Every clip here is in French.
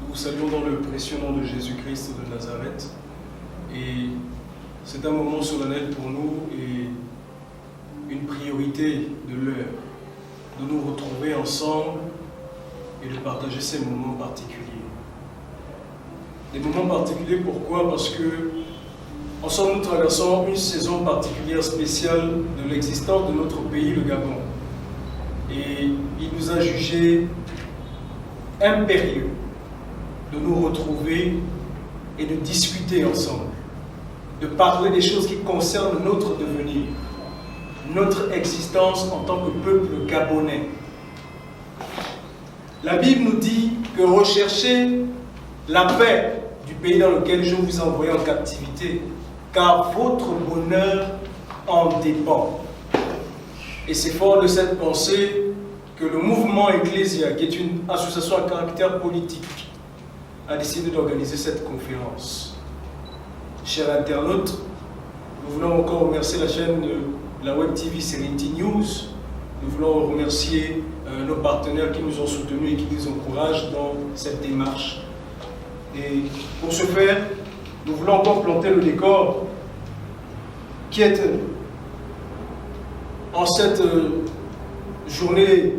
Nous vous saluons dans le précieux nom de Jésus-Christ de Nazareth. Et c'est un moment solennel pour nous et une priorité de l'heure, de nous retrouver ensemble et de partager ces moments particuliers. Des moments particuliers, pourquoi? Parce que ensemble nous traversons une saison particulière, spéciale de l'existence de notre pays, le Gabon. Et il nous a jugé impérieux de nous retrouver et de discuter ensemble, de parler des choses qui concernent notre devenir, notre existence en tant que peuple gabonais. La Bible nous dit que recherchez la paix du pays dans lequel je vous ai envoyé en captivité, car votre bonheur en dépend. Et c'est fort de cette pensée que le mouvement Ecclésia, qui est une association à caractère politique, a décidé d'organiser cette conférence. Chers internautes, nous voulons encore remercier la chaîne de la Web TV Serenity News. Nous voulons remercier nos partenaires qui nous ont soutenus et qui nous encouragent dans cette démarche. Et pour ce faire, nous voulons encore planter le décor qui est en cette journée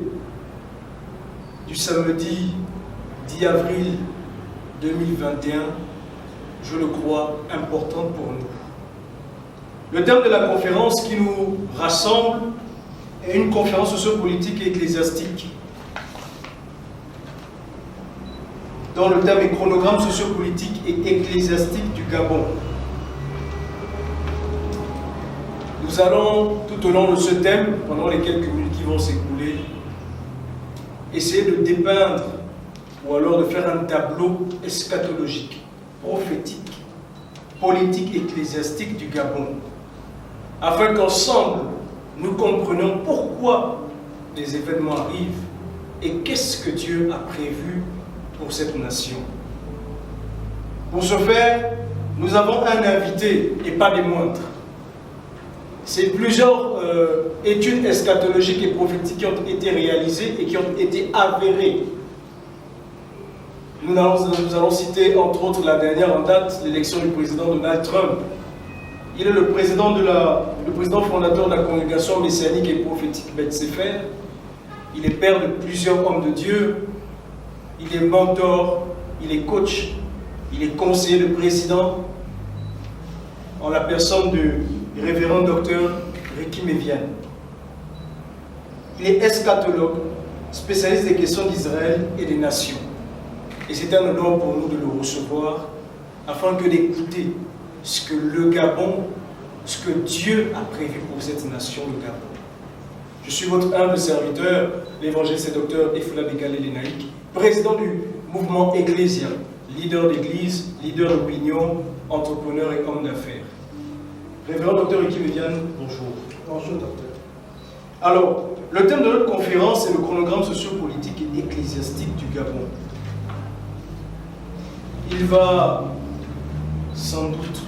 du samedi 10 avril 2021, je le crois, importante pour nous. Le thème de la conférence qui nous rassemble est une conférence sociopolitique et ecclésiastique, dont le thème est chronogramme sociopolitique et ecclésiastique du Gabon. Nous allons, tout au long de ce thème, pendant les quelques minutes qui vont s'écouler, essayer de dépeindre ou alors de faire un tableau eschatologique, prophétique, politique, ecclésiastique du Gabon, afin qu'ensemble, nous comprenions pourquoi les événements arrivent et qu'est-ce que Dieu a prévu pour cette nation. Pour ce faire, nous avons un invité, et pas des moindres. C'est plusieurs études eschatologiques et prophétiques qui ont été réalisées et qui ont été avérées. Nous allons citer entre autres la dernière en date, l'élection du président Donald Trump. Il est le président fondateur de la congrégation messianique et prophétique Beth Sefer. Il est père de plusieurs hommes de Dieu. Il est mentor, il est coach, il est conseiller de président en la personne du révérend docteur Ricky Mévian. Il est eschatologue, spécialiste des questions d'Israël et des nations. Et c'est un honneur pour nous de le recevoir afin que d'écouter ce que le Gabon, ce que Dieu a prévu pour cette nation, le Gabon. Je suis votre humble serviteur, l'évangéliste et docteur Efula Bekale Lenaïk, président du mouvement Ecclésia, leader d'église, leader d'opinion, entrepreneur et homme d'affaires. Révérend docteur Ricky Mévian, bonjour. Bonjour docteur. Alors, le thème de notre conférence est le chronogramme sociopolitique et ecclésiastique du Gabon. Il va sans doute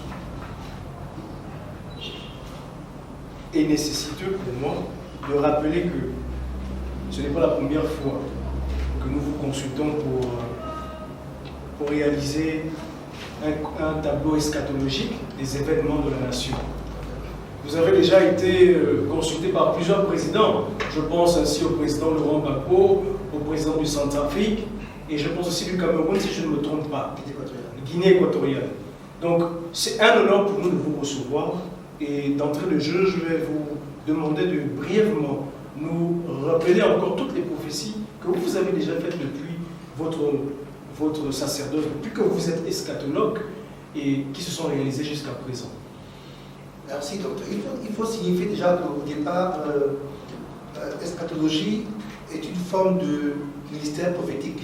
et nécessiteux pour moi de rappeler que ce n'est pas la première fois que nous vous consultons pour réaliser un tableau eschatologique des événements de la nation. Vous avez déjà été consulté par plusieurs présidents. Je pense ainsi au président Laurent Gbagbo, au président du Centrafrique, et je pense aussi du Cameroun, si je ne me trompe pas, Guinée équatoriale. Donc, c'est un honneur pour nous de vous recevoir. Et d'entrée de jeu, je vais vous demander de brièvement nous rappeler encore toutes les prophéties que vous avez déjà faites depuis votre sacerdoce, depuis que vous êtes eschatologue et qui se sont réalisées jusqu'à présent. Merci docteur. Il faut signifier déjà qu'au départ, eschatologie est une forme de ministère prophétique,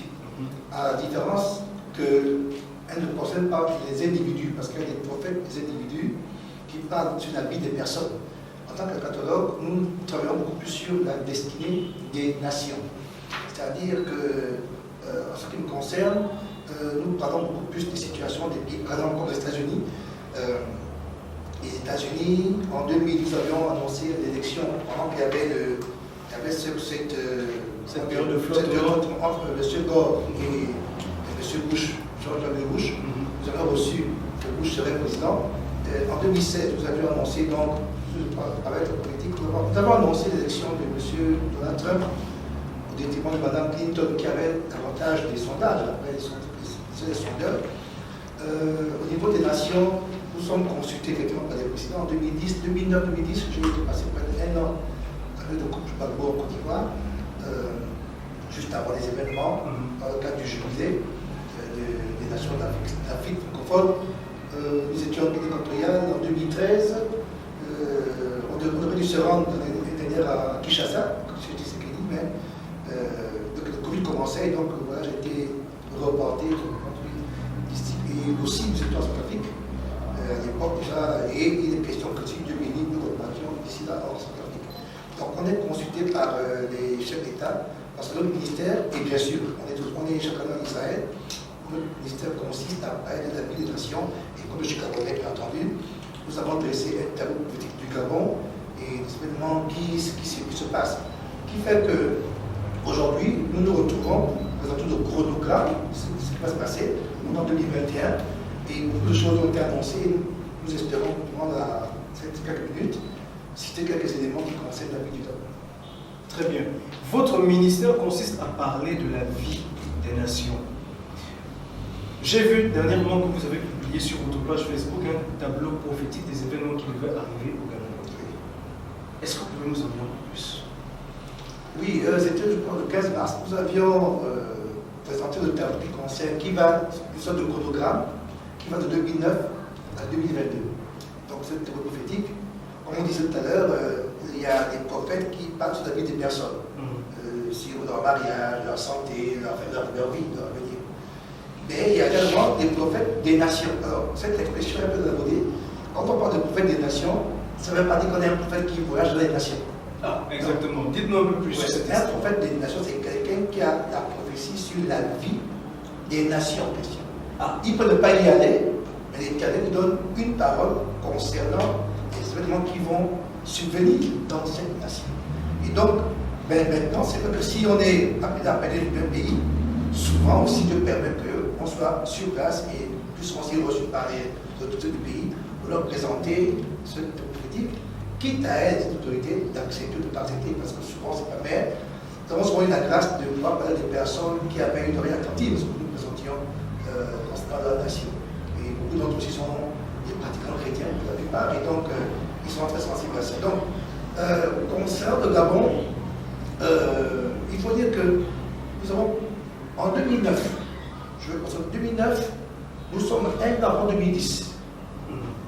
à la différence qu'elle ne concerne pas les individus, parce qu'il y a des prophètes, des individus qui parlent sur la vie des personnes. En tant qu'eschatologue, nous travaillons beaucoup plus sur la destinée des nations. C'est-à-dire que, en ce qui nous concerne, nous parlons beaucoup plus des situations des pays, par exemple comme les États-Unis. Les États-Unis, en 2000, nous avions annoncé l'élection, pendant qu'il y avait cette période de flotte entre M. Gore et M. Bush, George W. Bush, nous avons reçu que Bush serait président. En 2016, vous avez annoncé, donc, avec la politique, nous avons annoncé l'élection de M. Donald Trump au détriment de Mme Clinton, qui avait l'avantage des sondages, après les sondeurs. Au niveau des nations, nous sommes consultés effectivement par les présidents. En 2010, 2009-2010, j'ai passé près d'un an avec le couple Gbagbo en Côte d'Ivoire, juste avant les événements, dans le cadre du jubilé des nations d'Afrique francophone. Nous étions en Guinée équatoriale en 2013. On devrait dû se rendre l'année dernière à Kinshasa, comme je disais, mais donc, le Covid commençait, donc voilà, j'ai été reporté. Et aussi, nous étions en Centrafrique à l'époque déjà, et il est question que si Dieu bénit, nous repartions d'ici là hors Centrafrique. Donc on est consulté par les chefs d'État, parce que notre ministère, et bien sûr, on est chacun en Israël, notre ministère consiste à parler de la vie des nations, et comme je suis gabonais, bien entendu, nous avons dressé un tableau politique du Gabon et des événements qui se passent, qui fait que aujourd'hui, nous nous retrouvons dans un tour de chronogramme, ce qui va se passer en 2021, et beaucoup de choses ont été annoncées. Nous espérons, pendant ces quelques minutes, citer quelques éléments qui concernent la vie du Gabon. Très bien. Votre ministère consiste à parler de la vie des nations. J'ai vu dernièrement que vous avez publié sur votre page Facebook un tableau prophétique des événements qui devaient arriver au Gabon. Est-ce que vous pouvez nous en dire un peu plus? Oui, c'était je crois, le 15 mars. Nous avions présenté le tableau qui concerne, qui va, une sorte de chronogramme, qui va de 2009 à 2022. Donc c'est le tableau prophétique. Comme on disait tout à l'heure, il y a des prophètes qui parlent sur la vie des personnes, sur leur mariage, leur santé, leur vie, leur avenir. Mais il y a également des prophètes des nations. Alors, cette expression est un peu galvaudée. Quand on parle de prophète des nations, ça ne veut pas dire qu'on est un prophète qui voyage dans les nations. Ah, exactement. Dites-nous un peu plus sur cette Un prophète des nations, c'est quelqu'un qui a la prophétie sur la vie des nations en question. Ah, il peut ne pas y aller, mais l'Éternel nous donne une parole concernant les événements qui vont subvenir dans cette nation. Et donc, maintenant, c'est que si on est appelé à parler d'un pays, souvent aussi Dieu permet qu'on soit sur place et puisse aussi reçu par les autorités du pays pour leur présenter ce prophétique, quitte à être les autorités d'accepter ou de ne pas accepter, parce que souvent c'est pas vrai. Nous avons souvent eu la grâce de pouvoir parler des personnes qui avaient une oreille attentive à ce que nous présentions dans la nation. Et beaucoup d'entre eux aussi sont des pratiquants chrétiens pour la plupart, et donc ils sont très sensibles à ça. Donc, concernant le Gabon, il faut dire que nous avons, en 2009, je vais penser en 2009, nous sommes un an avant 2010.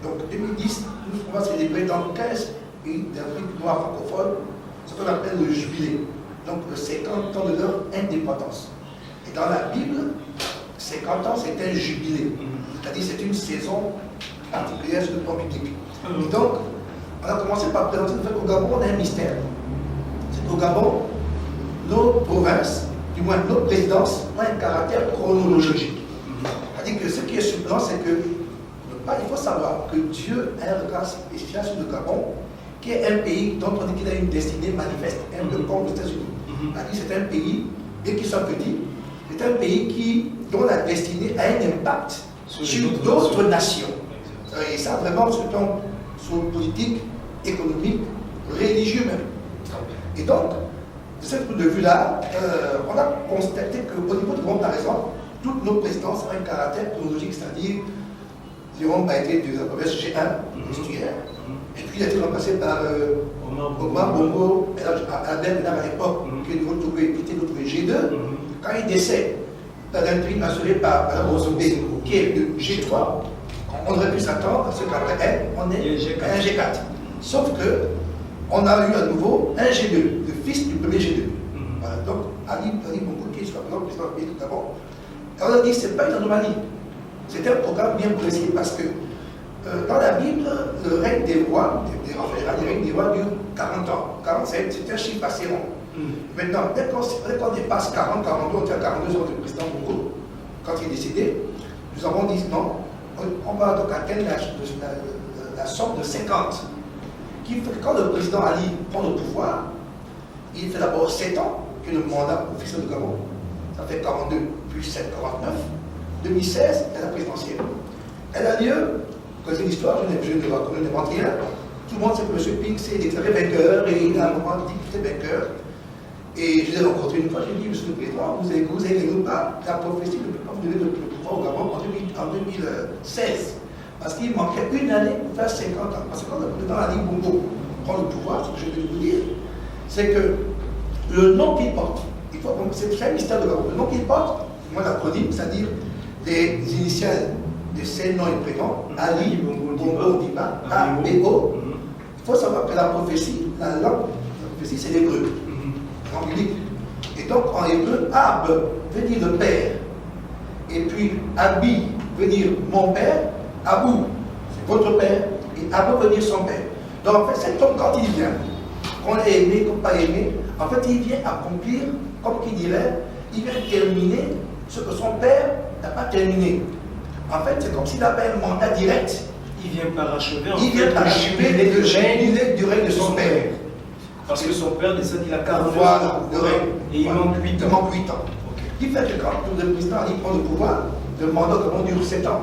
Donc 2010, on va célébrer dans 15 pays d'Afrique noire francophone ce qu'on appelle le jubilé. Donc 50 ans de leur indépendance. Et dans la Bible, 50 ans c'est un jubilé. C'est-à-dire c'est une saison particulière sur le plan biblique. Et donc, on a commencé par présenter le fait qu'au Gabon, on a un mystère. C'est qu'au Gabon, nos provinces, du moins nos présidences, ont un caractère chronologique. C'est-à-dire que ce qui est surprenant, c'est que il faut savoir que Dieu a un regard spécial sur le Gabon, qui est un pays dont on dit qu'il a une destinée manifeste, un peu comme les États-Unis. C'est un pays, bien qu'il soit petit, c'est un pays dont la destinée a un impact sur d'autres nations. Et ça, vraiment, sur le plan politique, économique, religieux même. Et donc, de ce point de vue-là, on a constaté qu'au niveau du Gabon, par exemple, toutes nos présidences ont un caractère chronologique, c'est-à-dire Léon a été de la province G1, estuaire, et puis il a été remplacé par Omar Bongo, Albert Ménard à l'époque, qui était notre G2. Quand il décède, dans l'intérim assuré par Mme Rosomé, qui est le G3, on aurait pu s'attendre à ce qu'après elle, on ait un G4. Sauf que on a eu à nouveau un G2, le fils du premier G2. Voilà, donc Ali Bongo, qui est le président du pays tout d'abord. Et on a dit que ce n'est pas une anomalie. C'était un programme bien précis parce que dans la Bible, le règne des rois, le règne des rois dure 40 ans. 47, c'est un chiffre assez rond. Maintenant, dès qu'on dépasse 40, 42, on tient 42 ans de président Bongo, quand il est décédé, nous avons dit non, on va donc atteindre la somme de 50. Qui fait que quand le président Ali prend le pouvoir, il fait d'abord 7 ans, puis le mandat officiel de Gabon, ça fait 42 plus 7, 49. 2016, et la présidentielle. Elle a lieu, quand c'est l'histoire, je n'invente rien. Tout le monde sait que M. Ping s'est déclaré vainqueur et il a un moment dit qu'il était vainqueur. Et je l'ai rencontré une fois, j'ai dit, Monsieur le Président, vous avez ou pas la prophétie de vous donner le pouvoir au Gabon en 2016. Parce qu'il manquait une année pour faire 50 ans. Parce que quand le président Ali Bongo prend le pouvoir, ce que je vais vous dire, c'est que le nom qu'il porte, c'est un mystère de Gabon, le nom qu'il porte, moi l'acronyme, c'est-à-dire les initiales de ces noms et prénoms, Ali Bongo Diba, A-B-O. Il faut savoir que la prophétie, la langue, la prophétie, c'est l'hébreu. En unique. Et donc en hébreu, Ab veut dire le père. Et puis Abi veut dire mon père, Abou, c'est votre père, et Abou veut dire son père. Donc en fait, cet homme, quand il vient, qu'on l'ait aimé, qu'on pas aimé, en fait, il vient accomplir, comme qui dirait, il vient terminer ce que son père n'a pas terminé. En fait, c'est comme s'il avait un mandat direct. Il vient parachever le jubilé du règne de son père. Parce que son père décède, il a 42 ans. Voilà, et il manque 8 ans. Il manque 8 ans. Qui fait que quand le président il prend le pouvoir, le mandat dure 7 ans.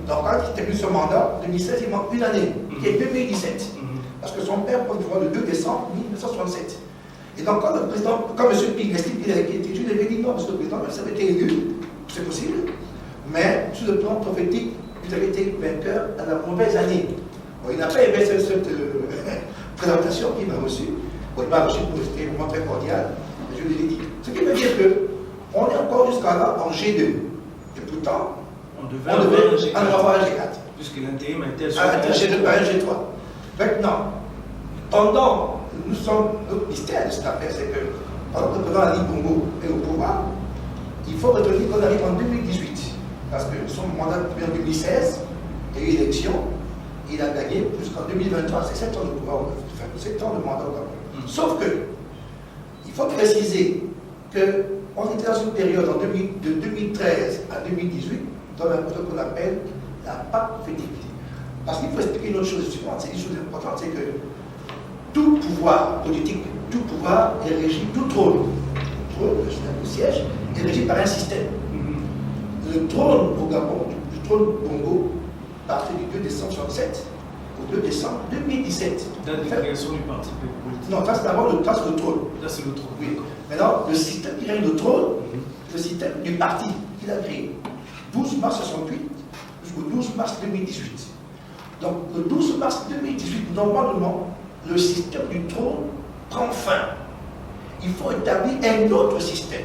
Donc quand il termine ce mandat, en 2016, il manque une année, qui est 2017. Parce que son père prend le pouvoir le 2 décembre 1967. Et donc quand le président, quand M. Ping estime qu'il a été élu, il avait dit non, M. le Président, ça avait été élu, c'est possible. Mais sur le plan prophétique, vous avez été vainqueur à la mauvaise année. Bon, il n'a pas aimé cette présentation qu'il m'a reçue. Bon, il m'a reçu pour rester vraiment très cordial, mais je lui ai dit. Ce qui veut dire qu'on est encore jusqu'à là en G2. Et pourtant, on devait avoir un G4. Puisque l'intérim a été un G2 par un G3. Maintenant, pendant, nous sommes, notre mystère de cette affaire, c'est que pendant que le président Ali Bongo est au pouvoir, il faut retenir qu'on arrive en 2018. Parce que son mandat en 2016, il y a eu élection, il a gagné jusqu'en 2023, c'est 7 ans de pouvoir, 7 ans de mandat au Gabon. Sauf que, il faut préciser qu'on était dans une période de 2013 à 2018, dans un projet qu'on appelle la PAC prophétique. Parce qu'il faut expliquer une autre chose suivante, c'est une chose importante, c'est que tout pouvoir politique, tout pouvoir est régi, tout trône, le siège, est régi par un système. Le trône au Gabon, le trône Bongo, partait du 2 décembre 1967 au 2 décembre 2017. Date de création du parti politique. Non, ça c'est d'abord le trône. Là c'est le trône. Oui. Maintenant, le système qui règne le trône, le système du parti qu'il a créé. 12 mars 68 jusqu'au 12 mars 2018. Donc, le 12 mars 2018, normalement, le système du trône prend fin. Il faut établir un autre système.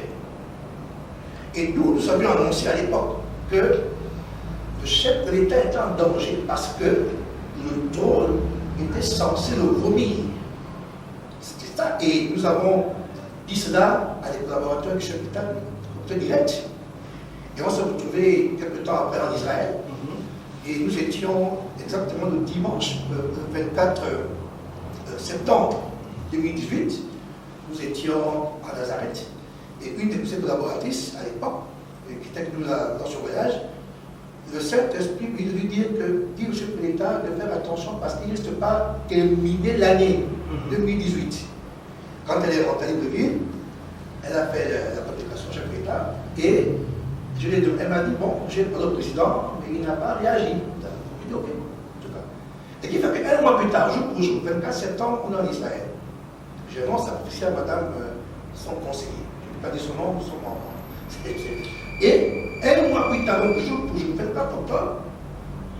Et nous avions annoncé à l'époque que le chef de l'État était en danger parce que le trône était censé le vomir. C'était ça. Et nous avons dit cela à des collaborateurs du chef d'État, direct. Et on s'est retrouvés quelques temps après en Israël. Et nous étions exactement le dimanche, le 24 septembre 2018. Nous étions à Nazareth. Et une de ses collaboratrices à l'époque, qui était avec nous dans ce voyage, le Saint-Esprit lui dit au chef de l'État de faire attention parce qu'il ne reste pas terminé l'année 2018. Quand elle est rentrée de ville, elle a fait la communication au chef de l'État et elle m'a dit bon, j'ai le président, mais il n'a pas réagi. J'ai dit ok, en tout cas. Et qui fait qu'un mois plus tard, jour pour jour, 24 septembre, on est en Israël. J'annonce à madame son conseiller. Je ne vais pas dire son nom, son membre. Et un mois plus tard, donc jour pour jour, 24 octobre,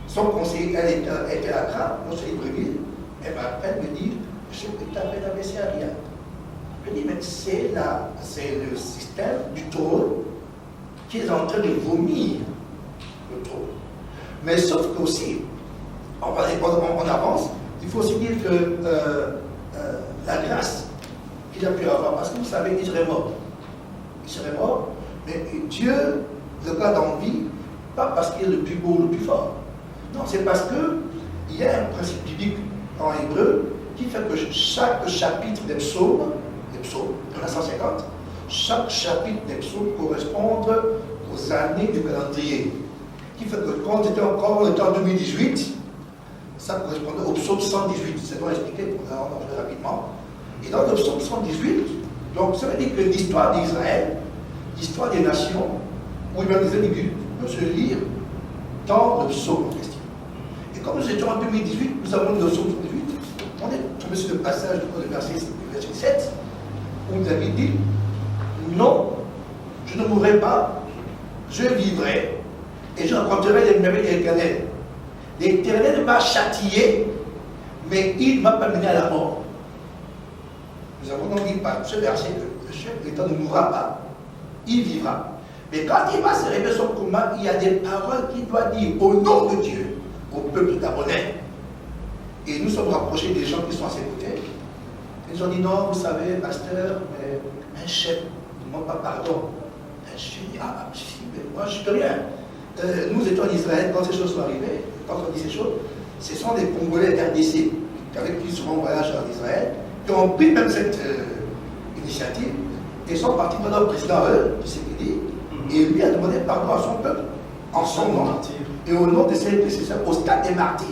son conseiller, elle était à Accra, moi c'est Libreville, elle m'appelle, me dit, je peux taper la Messia. Je dis, mais c'est le système du trône qui est en train de vomir le trône. Mais sauf qu'aussi, on avance, il faut aussi dire que la grâce qu'il a pu avoir, parce que vous savez, il serait mort. Il serait mort, mais Dieu le garde en vie, pas parce qu'il est le plus beau, le plus fort. Non, c'est parce qu'il y a un principe biblique en hébreu qui fait que chaque chapitre des psaumes, il y en a 150, chaque chapitre des psaumes correspond aux années du calendrier. Qui fait que quand on était en 2018, ça correspondait au psaume 118. C'est donc expliqué pour en faire rapidement. Et dans le psaume 118, donc ça veut dire que l'histoire d'Israël, l'histoire des nations, ou même des individus, peut se lire dans le psaume en question. Et comme nous étions en 2018, nous avons le psaume 18, on est tombé sur le passage du verset 7, où David dit, non, je ne mourrai pas, je vivrai, et je rencontrerai les merveilles de l'Éternel. L'Éternel m'a châtié, mais il ne m'a pas mené à la mort. Nous avons donc dit par ce verset que le chef de l'État ne mourra pas, il vivra. Mais quand il va se réveiller son combat, il y a des paroles qu'il doit dire au nom de Dieu, au peuple gabonais. Et nous sommes rapprochés des gens qui sont à ses côtés. Ils ont dit non, vous savez, pasteur, mais un chef ne demande pas pardon. Je suis dit, ah, mais moi je ne peux rien. Nous étions en Israël quand ces choses sont arrivées, quand on dit ces choses, ce sont des Congolais RDC, avec qui souvent on voyage en Israël, qui ont pris même cette initiative et sont partis dans leur président, eux, qui s'est dit, et lui a demandé pardon à son peuple, en son nom, et au nom de ses prédécesseurs, au stade des martyrs.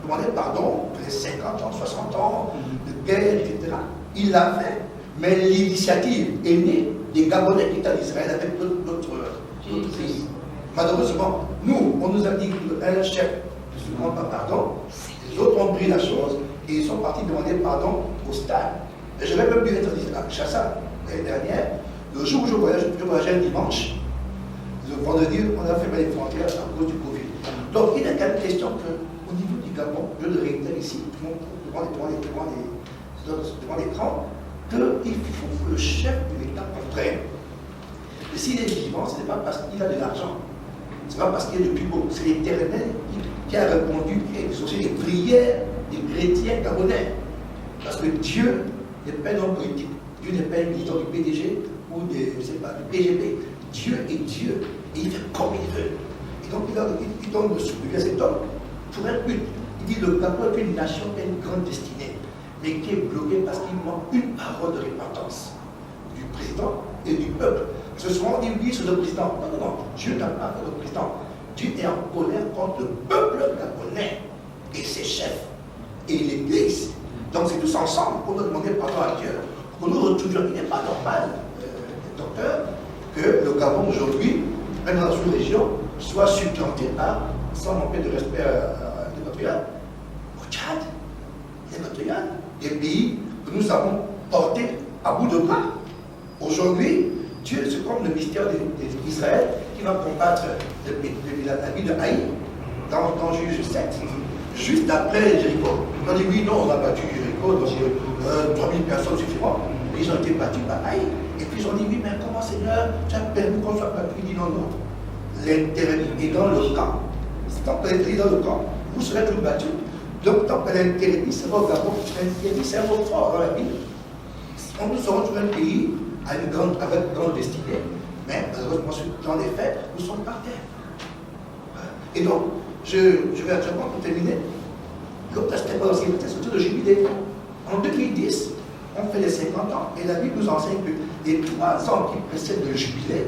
Demandé pardon pour les 50 ans, 60 ans de guerre, etc. Il l'a fait, mais l'initiative est née des Gabonais qui étaient en Israël avec d'autres pays. Malheureusement, nous, on nous a dit qu'un chef ne se demande pas pardon, les autres ont pris la chose et ils sont partis demander pardon au stade. Et j'avais même pu être à Chassa l'année dernière, le jour où je voyageais un dimanche, le vendredi, on a fermé les frontières à cause du Covid. Donc il est quand même question qu'au niveau du Gabon, je le réitère ici, devant l'écran, qu'il faut que le chef de l'État comprenne. Et s'il est vivant, ce n'est pas parce qu'il a de l'argent, ce n'est pas parce qu'il est le plus beau, c'est l'Éternel qui a répondu, qui a exaucé les prières des chrétiens gabonais. Parce que Dieu n'est pas un homme politique, Dieu n'est pas un militant du PDG ou du PGP. Dieu est Dieu et il fait comme il veut. Et donc il donne le souffle à cet homme pour un but. Il dit le Gabon est une nation qui a une grande destinée, mais qui est bloquée parce qu'il manque une parole de repentance du président et du peuple. Ce soir, on dit oui, c'est le président. Non, non, non. Dieu n'a pas fait le président. Dieu est en colère contre le peuple gabonais et ses chefs et l'Église. Donc c'est tous ensemble qu'on doit demander pardon à Dieu. Pour nous retrouver, il n'est pas normal, docteur, que le Gabon aujourd'hui, même dans la sous-région, soit supplanté par, sans manquer de respect à l'équatorial, au Tchad, l'équatorial, des pays que nous avons portés à bout de bras. Aujourd'hui, Dieu, c'est comme le mystère d'Israël qui va combattre la ville de Haï dans Juge 7, juste après Jéricho. On a dit oui, non, on a battu Jéricho, donc 3000 personnes suffiront. Ils ont été battus par Haï. Et puis ils ont dit oui, mais comment Seigneur, tu as permis qu'on soit battu? Il dit non, non. L'intérêt est dans le camp. Tant que l'intérêt est dans le camp, vous serez tous battus. Donc tant que l'intérêt sera au Gabon, l'intérêt c'est un mot fort dans la Bible. Nous serons toujours un pays avec une grande destinée, mais malheureusement, dans les faits, nous sommes par terre. Et donc, je vais actuellement pour terminer. L'autre aspect dans l'Ancien Testament, c'est le jubilé. En 2010, on fait les 50 ans, et la Bible nous enseigne que les 3 ans qui précèdent le jubilé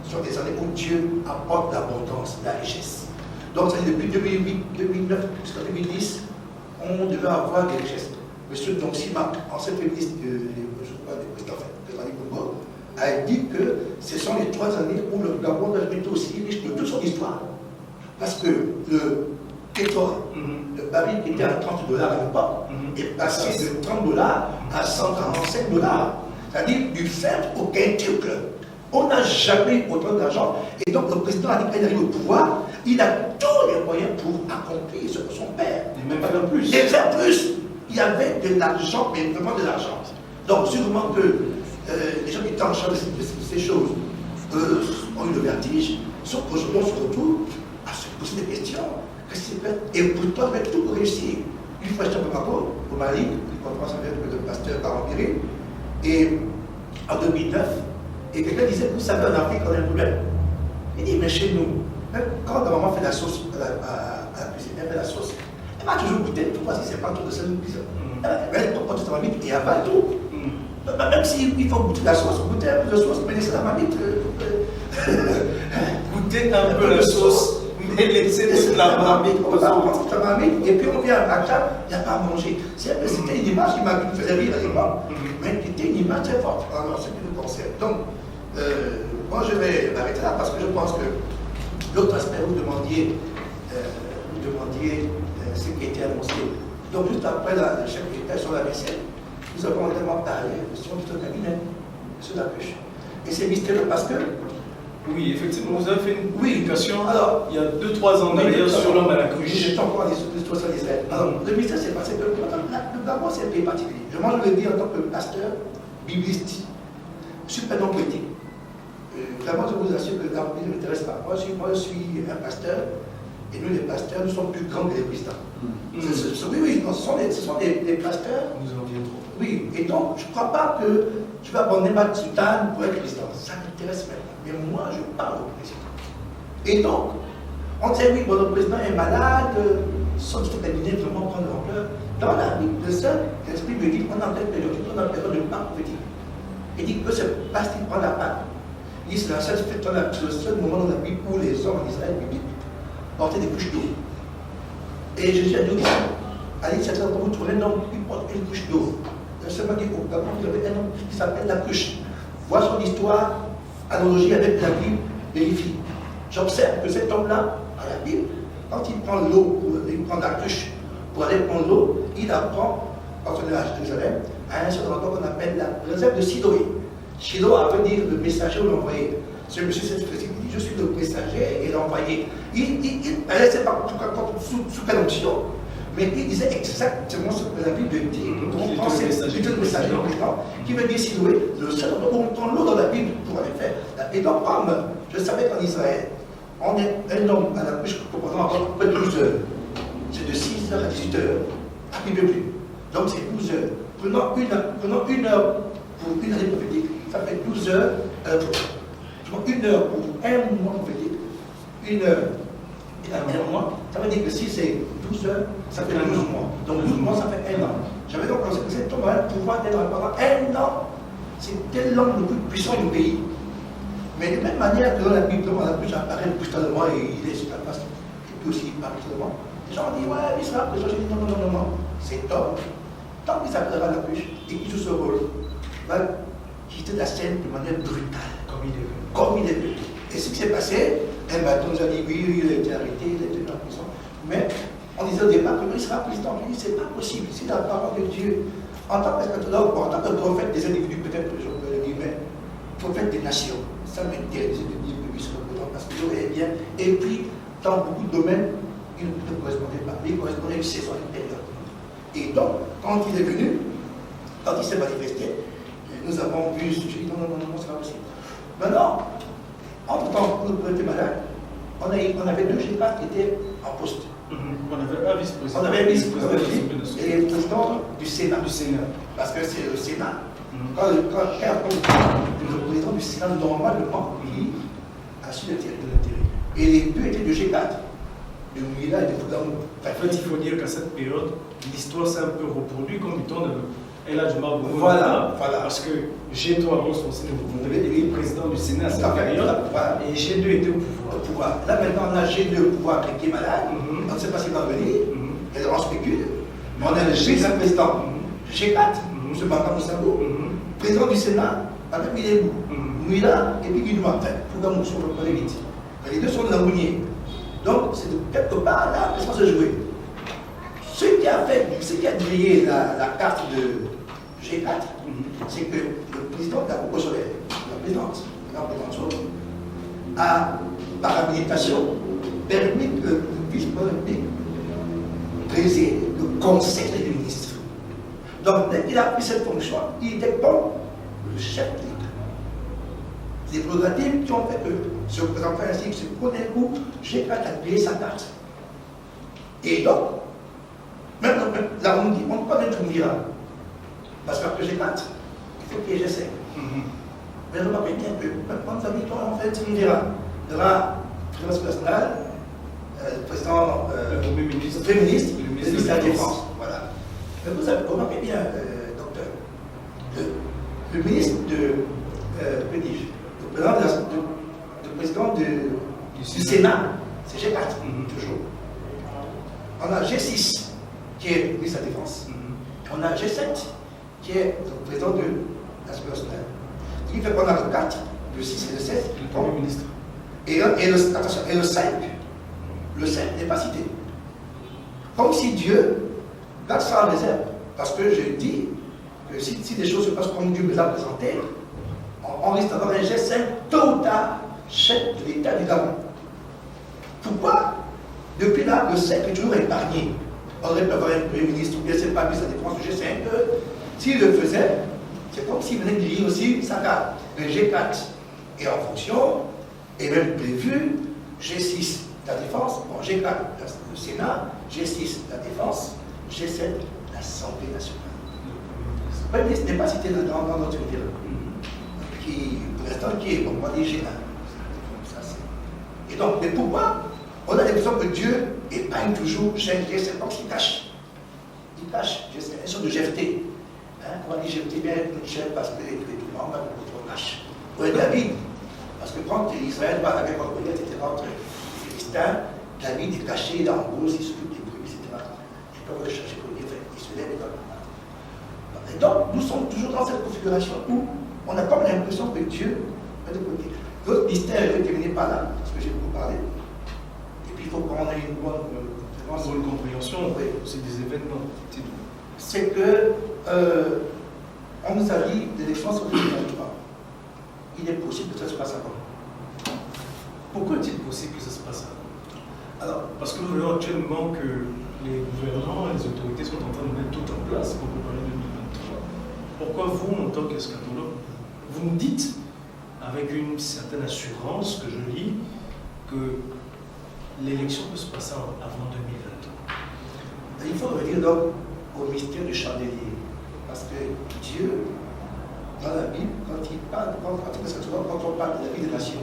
sont des années où Dieu apporte l'abondance, la richesse. Donc, c'est depuis 2008, 2009 jusqu'à 2010, on devait avoir des richesses. Monsieur Dongsima, ancien ministre du président de Mali Congo, a dit que ce sont les 3 années où le Gabon a été aussi riche de toute son histoire. Parce que le pétrole, le baril qui était à $30 à l'époque, est passé de $30 à $145. C'est-à-dire du simple au quintuple. On n'a jamais eu autant d'argent. Et donc le président a dit qu'il arrive au pouvoir, il a tous les moyens pour accomplir ce que son père. Et même faire plus. Et faire plus. Il y avait de l'argent, mais vraiment de l'argent. Donc sûrement que les gens qui étaient en charge de ces choses ont eu le vertige, sauf qu'aujourd'hui on se retrouve à se poser des questions. Et pourtant, avec tout pour réussir. Une fois, j'étais à Bamako, au Mali, une conférence avec le pasteur Karambiri, et en 2009, et quelqu'un disait, vous savez, en Afrique, on a un problème. Il dit, mais chez nous, même quand ta maman fait la sauce à la cuisine, elle fait la sauce, elle va toujours goûter 3 si c'est pas tout de sel ou cuisine. Elle porte sa mamite et avale tout. Même s'il faut goûter la sauce, goûter un peu de sauce, mais laissez la mamite. Goûter un peu la sauce. Et laisser la marmite, et puis on vient à table, il n'y a pas à manger. C'était une image qui me faisait rire à l'époque, mais qui était une image très forte. Alors, c'est une concept. Donc, moi je vais m'arrêter là parce que je pense que L'autre aspect, vous demandiez ce qui a été annoncé. Donc, juste après le chef d'État sur la vaisselle, nous avons également parlé de la question du cabinet, M. Lapuche. Et c'est mystérieux parce que. Oui, effectivement, vous avez fait une Oui, publication alors, il y a 2-3 ans d'ailleurs sur l'homme à la cruche. J'étais encore en situation d'Israël. Alors, le mystère s'est passé que le Gabon, c'est un pays particulier. Moi, je le dis en tant que pasteur, bibliste, super non politique. Vraiment, je vous assure que le Gabon ne m'intéresse pas. Moi, je suis un pasteur, et nous, les pasteurs, nous sommes plus grands que les présidents. Oui, ce sont des pasteurs. Nous en viendrons. Oui, et donc, je ne crois pas que tu vas abandonner ma soutane pour être président. Ça m'intéresse même. Mais moi, je parle au président. Et donc, on dit oui, bon, le président est malade, son cabinet vraiment prendre l'ampleur. Dans la Bible, le seul l'Esprit me dit qu'on est en pleine période, on est en période de part prophétique. Il dit que c'est parce qu'il prend la part. Il dit c'est le seul moment dans la Bible où les hommes en Israël biblique portaient des couches d'eau. Et Jésus a dit aussi, allez, c'est quand vous trouvez un homme qui porte une couche d'eau. Le Seigneur dit au Gabon, vous avez un homme qui s'appelle la cruche. Voir son histoire, analogie avec la Bible, vérifie. J'observe que cet homme-là, à la Bible, quand il prend l'eau, il prend la cruche pour aller prendre l'eau, il apprend, quand on est à Jérusalem, à un seul endroit qu'on appelle la réserve de Siloé. Siloé veut dire le messager ou l'envoyé. Ce monsieur s'est expressé, il dit je suis le messager et l'envoyé. Il ne sait pas sous quelle option, mais il disait exactement ce que la Bible dit. On prend le messager qui veut dire Siloé, le seul endroit où on prend l'eau dans la Bible pour aller faire. Et donc, comme je savais qu'en Israël, on est un homme à la couche composant à peu près 12 heures. C'est de 6 heures à 18 heures, à peu plus. Donc c'est 12 heures. Prenons une heure pour une année prophétique, ça fait 12 heures. Prenons une heure pour un mois prophétique, une heure et un mois. Ça veut dire que si c'est 12 heures, ça fait 12 mois. Donc 12 mois, ça fait 1 an. J'avais donc pensé que cet homme va pouvoir être pendant 1 an. C'était l'homme le plus puissant du pays. Mais de même manière que dans la Bible, la Bible apparaît brutalement et il est sur la place, et puis aussi il parle brutalement. Les gens disent, ouais, il sera présent. Je dis, non. Cet homme, tant qu'il s'appellera la bûche et qu'il joue ce rôle, va quitter la scène de manière brutale. Comme il est venu. Et ce qui s'est passé, un bâton nous a dit, oui, il a été arrêté, il a été en prison. Mais on disait au départ que il sera président. Je dis, c'est pas possible. C'est la parole de Dieu. En tant qu'eschatologue, en tant que prophète des individus, peut-être, je peux le dire, mais prophète des nations. Ça m'intéresse de dire que lui sera présent parce que j'aurais bien. Et puis, dans beaucoup de domaines, il ne correspondait pas. Il correspondait à une saison, une période. Et donc, quand il est venu, quand il s'est manifesté, nous avons vu ce sujet. Non, c'est pas possible. Maintenant, entre-temps, nous étions malades, on avait 2 G4 qui étaient en poste. On avait un vice-président. On avait un vice-président et le président du Sénat. Parce que c'est le Sénat. Quand le président du Sénat, normalement, il assure l'intérêt de l'intérêt. Et les 2 étaient de G4. De Mouila et de Foudanou. En fait, il faut dire qu'à cette période, l'histoire s'est un peu reproduite comme du temps de El Hadj Omar Bongo. Voilà. Parce que G3 avant son Sénat, vous avez été président du Sénat à cette période, et G2 était au pouvoir. Là, maintenant, on a G2 au pouvoir qui est malade. On ne sait pas s'il va venir. Et on spécule. Mais on a le G5 président. G4, M. Baka Moussabou, président du Sénat, avec Milébou, Mouila et puis Guinoua. Enfin, Foudanou, sur le connaît vite. Les 2 sont de la Mounier. Donc, c'est de quelque part là que ça se jouer. Ce qui a grillé la carte de G4, c'est que le président de la Cour solaire, la présidente a, par habilitation, permis que le vice-président préside le conseil des ministres. Donc, dès qu'il a pris cette fonction, il était comme le chef de l'État. Les prérogatives qui ont fait que se présenter ainsi, se prenait un coup, G4 a payé sa carte. Et donc, même là, on dit, on ne peut pas mettre Mouira. Parce qu'après G4, il faut qu'il y ait G5. Mais je me rappelle bien que, quand ça dit, en fait, il dira, il y aura le président national, le président, le Premier ministre, le ministre de la Défense. Voilà. Mais vous avez remarqué bien, docteur, le ministre le président du Sénat, c'est G4, toujours. On a G6, qui est le ministre de la Défense. On a G7, qui est le président de l'Assemblée nationale. Ce qui fait qu'on a le 4, le 6 et le 7, le Premier ministre. Attention, et le 5 n'est pas cité. Comme si Dieu garde ça en réserve. Parce que je dis que si des choses se passent comme Dieu me l'a présenté, on risque d'avoir un G5 tôt ou tard, chef de l'État du Gabon. Pourquoi? Depuis là, le 5 est toujours épargné. On aurait pu avoir un premier ministre ou bien c'est pas lui sa défense du G5. S'il le faisait, c'est comme s'il venait de lire aussi sa carte. Le G4 est en fonction, et même prévu, G6 la défense, bon, G4 le Sénat, G6 la défense, G7 l'Assemblée nationale. Le Premier ministre n'est pas cité dans notre ville, qui, pour l'instant, qui est, on va dire G1. Et donc, mais pourquoi on a l'impression que Dieu épargne toujours G5, G7, donc il cache. Il cache, c'est une sorte de GFT. Hein, on va dire GFT bien notre chef parce que tout le monde va le cache. Pour être David, parce que quand Israël va avec Goliath, etc., entre les Philistins, David est caché dans le rose, il s'occupe des brebis, etc. Et puis on va le chercher pour dire, il se lève et va. Et donc, nous sommes toujours dans cette configuration où on a comme l'impression que Dieu est de côté. L'autre mystère est terminé par là, parce que j'ai beaucoup parlé. Et puis il faut qu'on ait une bonne compréhension, oui. C'est des événements. C'est que on nous a dit l'élection sur 2023. Il est possible que ça se passe avant. Pourquoi est-il possible que ça se passe avant? Alors, parce que nous voyons actuellement que les gouvernants et les autorités sont en train de mettre tout en place pour préparer 2023. Pourquoi vous, en tant qu'eschatologue, vous nous dites, avec une certaine assurance que je lis, que l'élection peut se passer avant 2023? Il faut revenir donc au mystère du chandelier. Parce que Dieu, dans la Bible, quand il parle, quand on parle de la vie des nations,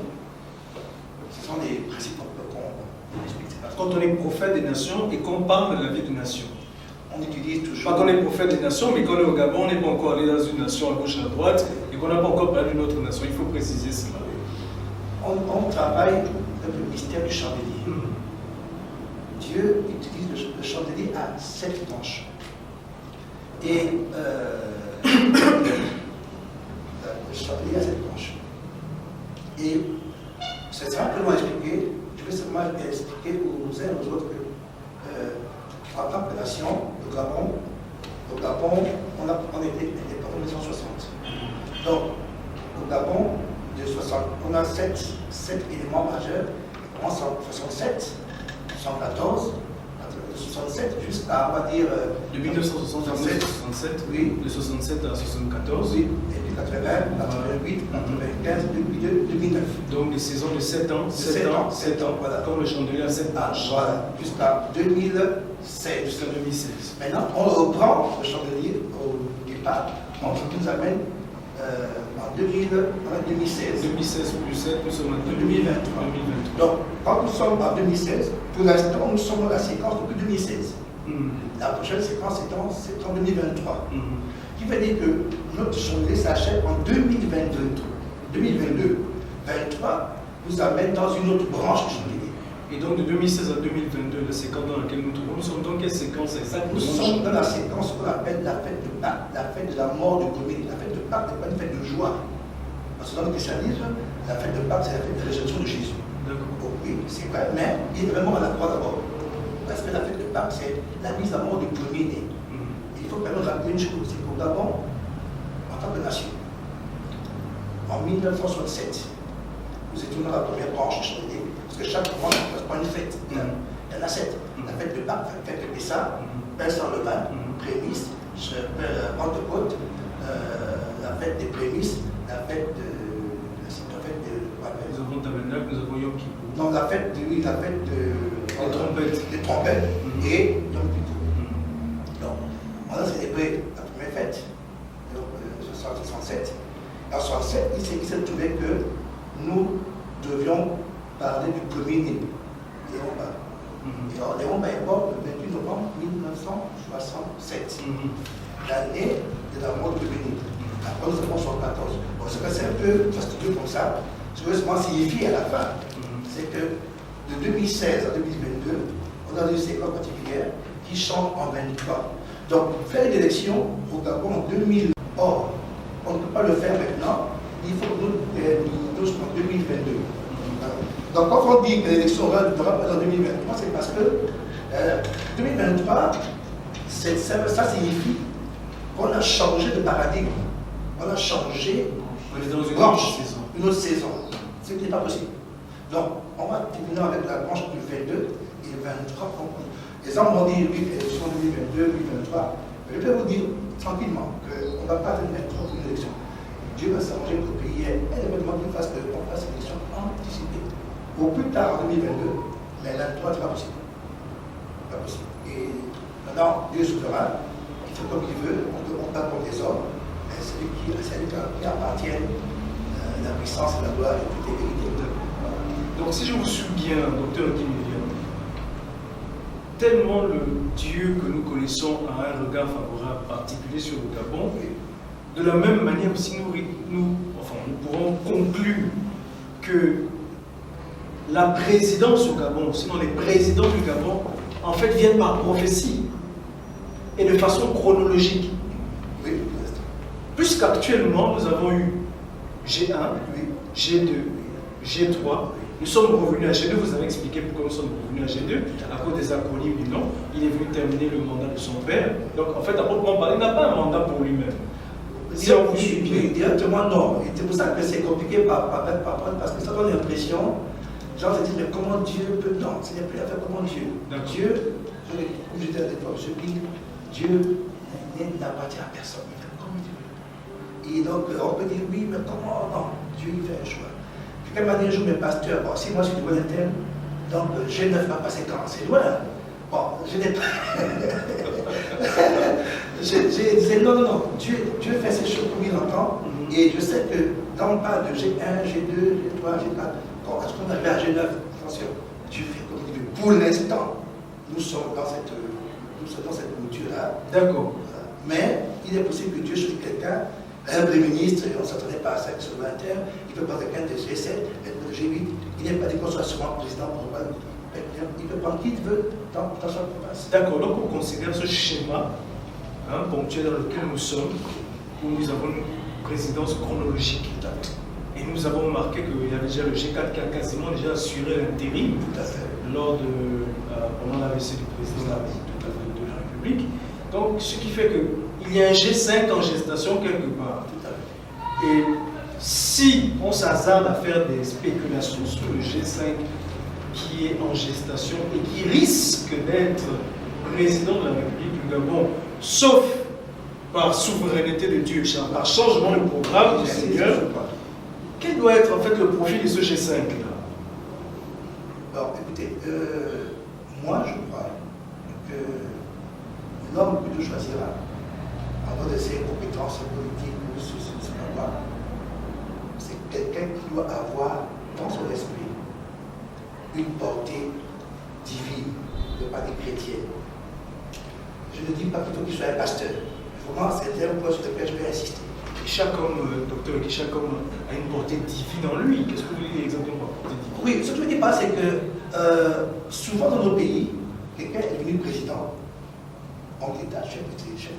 ce sont des principes qu'on explique. Quand on est prophète des nations et qu'on parle de la vie des nations, on utilise toujours. Pas qu'on est prophète des nations, mais qu'on est au Gabon, on n'est pas encore allé dans une nation à gauche et à droite, et qu'on n'a pas encore parlé d'une autre nation. Il faut préciser cela. On travaille avec le mystère du chandelier. Dieu utilise le chandelier à 7 branches. Et le chandelier à 7 branches. Et c'est simplement expliqué, je vais simplement expliquer aux uns et aux autres que, en tant que nation, le Gabon, on était indépendant en 1960. Donc, au Gabon, de 60, on a 7 éléments majeurs. On commence en 67, 114, de 67 jusqu'à, on va dire. De 1960 à 1967, oui. De 67 à 74. Oui, et puis 80, 88, 95, 2009. Donc des saisons de 7 ans. 7 ans, voilà. Comme le chandelier à 7 ans. Voilà, jusqu'à 2016. Jusqu'à 2016. Maintenant, on reprend le chandelier au départ, ce qui nous amène en 2016. 2016 plus 7, nous sommes en 2023. 2023. Donc, quand nous sommes en 2016, pour l'instant, nous sommes dans la séquence depuis 2016. La prochaine séquence c'est en 2023. Qui veut dire que notre chandelier s'achève en 2022. 2022. 23 nous amène dans une autre branche du chandelier. Et donc de 2016 à 2022, la séquence dans laquelle nous trouvons, nous sommes dans quelle séquence exactement? Nous sommes dans la séquence qu'on appelle la fête de Pâques, la fête de la mort du premier. La fête de Pâques n'est pas une fête de joie. Parce que dans le christianisme, la fête de Pâques, c'est la fête de la résurrection de Jésus. D'accord. Oui, c'est vrai, mais il est vraiment à la croix d'abord. Parce que la fête de Pâques, c'est la mise à mort du premier-né. Il faut quand même rappeler une chose, c'est qu'au Gabon, en tant que nation, en 1967, nous étions dans la première branche du chandelier, parce que chaque branche correspond à une fête. Il y en a 7. La fête de Pâques, la fête de Pessa, pain sans levain, prémices, Pentecôte, la fête des prémices, la fête de. Nous avons Tabernacle, nous avons Yom Kippour. Non, la fête de. Les trompettes. Les trompettes et Yom Kippour. Donc, on a célébré la première fête, donc 67. En 67, il s'est trouvé que nous devions parler du premier-né, Léon Mba. Et alors, Léon Mba est mort le 28 novembre 1967, l'année de la mort du premier-né. Après, nous avons 74. Bon, c'est un peu fastidieux comme ça. Ce que ça signifie à la fin, c'est que de 2016 à 2022, on a une séquence particulière qui change en 23. Donc, faire une élection au Gabon en 2000, or, on ne peut pas le faire maintenant, il faut que nous en 2022. Donc quand on dit que l'élection aura pas en 2023, c'est parce que 2023, ça signifie qu'on a changé de paradigme. On a changé de branche, une autre saison. Ce qui n'est pas possible. Donc, on va terminer avec la branche du 22 et le 23. Les gens m'ont dit, oui, élection 2022, 2023. Mais je peux vous dire tranquillement qu'on ne va pas mettre trop une élection. Dieu va s'arranger pour qu'il y ait un événement qui fasse qu'on fasse une élection anticipée. Au plus tard en 2022, mais là, c'est pas possible. Pas possible. Et maintenant, Dieu est souverain, il fait comme il veut, on parle comme des hommes, et c'est lui qui appartient la puissance et la gloire et toute vérité. Donc si je vous suis bien, docteur Guimilian, tellement le Dieu que nous connaissons a un regard favorable particulier sur le Gabon, de la même manière aussi nous pourrons conclure que la présidence au Gabon, sinon les présidents du Gabon, en fait viennent par prophétie et de façon chronologique. Oui. Puisqu'actuellement nous avons eu G1, G2, G3, nous sommes revenus à G2, vous avez expliqué pourquoi nous sommes revenus à G2, à cause des acronymes du nom. Il est venu terminer le mandat de son père. Donc en fait, à proprement parler, il n'a pas un mandat pour lui-même. Si on vous suit bien. Directement non. Et c'est pour ça que c'est compliqué parce que ça donne l'impression, genre se disent, mais comment Dieu peut. Non, ce n'est plus à faire comment Dieu. Dieu, comme je disais à l'époque, je dis, Dieu n'appartient à personne, il fait comme Dieu. Et donc on peut dire, oui, mais comment. Non, Dieu il fait un choix. Quelqu'un m'a dit un jour, mes pasteurs, bon, si moi je suis loin d'interne, donc G9 va passer quand? C'est loin. Bon, je n'ai pas. J'ai dit non, Dieu fait ses choses comme il entend, et je sais que quand on parle de G1, G2, G3, G4, quand on arrive à G9, attention, Dieu fait comme il veut. Pour l'instant, nous sommes dans cette mouture-là. D'accord. Mais il est possible que Dieu choisisse quelqu'un, un premier ministre, on ne s'attendait pas à ça sur l'interne, il peut prendre quelqu'un de G7, de G8, il n'est pas dit qu'on soit souvent président pour pas. Il peut prendre qui il veut dans sa province. D'accord, donc on considère ce schéma ponctuel dans lequel nous sommes, où nous avons une présidence chronologique. Et nous avons remarqué qu'il y avait déjà le G4 qui a quasiment déjà assuré l'intérim lors pendant l'AVC du président de la République. Donc, ce qui fait qu'il y a un G5 en gestation quelque part. Et si on s'hasarde à faire des spéculations sur le G5 qui est en gestation et qui risque d'être président de la République du Gabon, sauf par souveraineté de Dieu, par changement de programme du Seigneur, quel doit être en fait le profil de ce G5 là? Alors écoutez, moi je crois que l'homme plutôt choisira, en dehors de ses compétences politiques ou ceci, c'est quelqu'un qui doit avoir dans son esprit une portée divine de part des chrétiens. Je ne dis pas plutôt qu'il soit un pasteur. Vraiment, c'est un point sur lequel je vais insister. Et chaque homme, docteur, chaque homme a une portée divine en lui. Qu'est-ce que vous voulez dire exactement par portée divine? Oui, ce que je veux dire pas, c'est que souvent dans nos pays, quelqu'un est devenu président, homme d'État, chef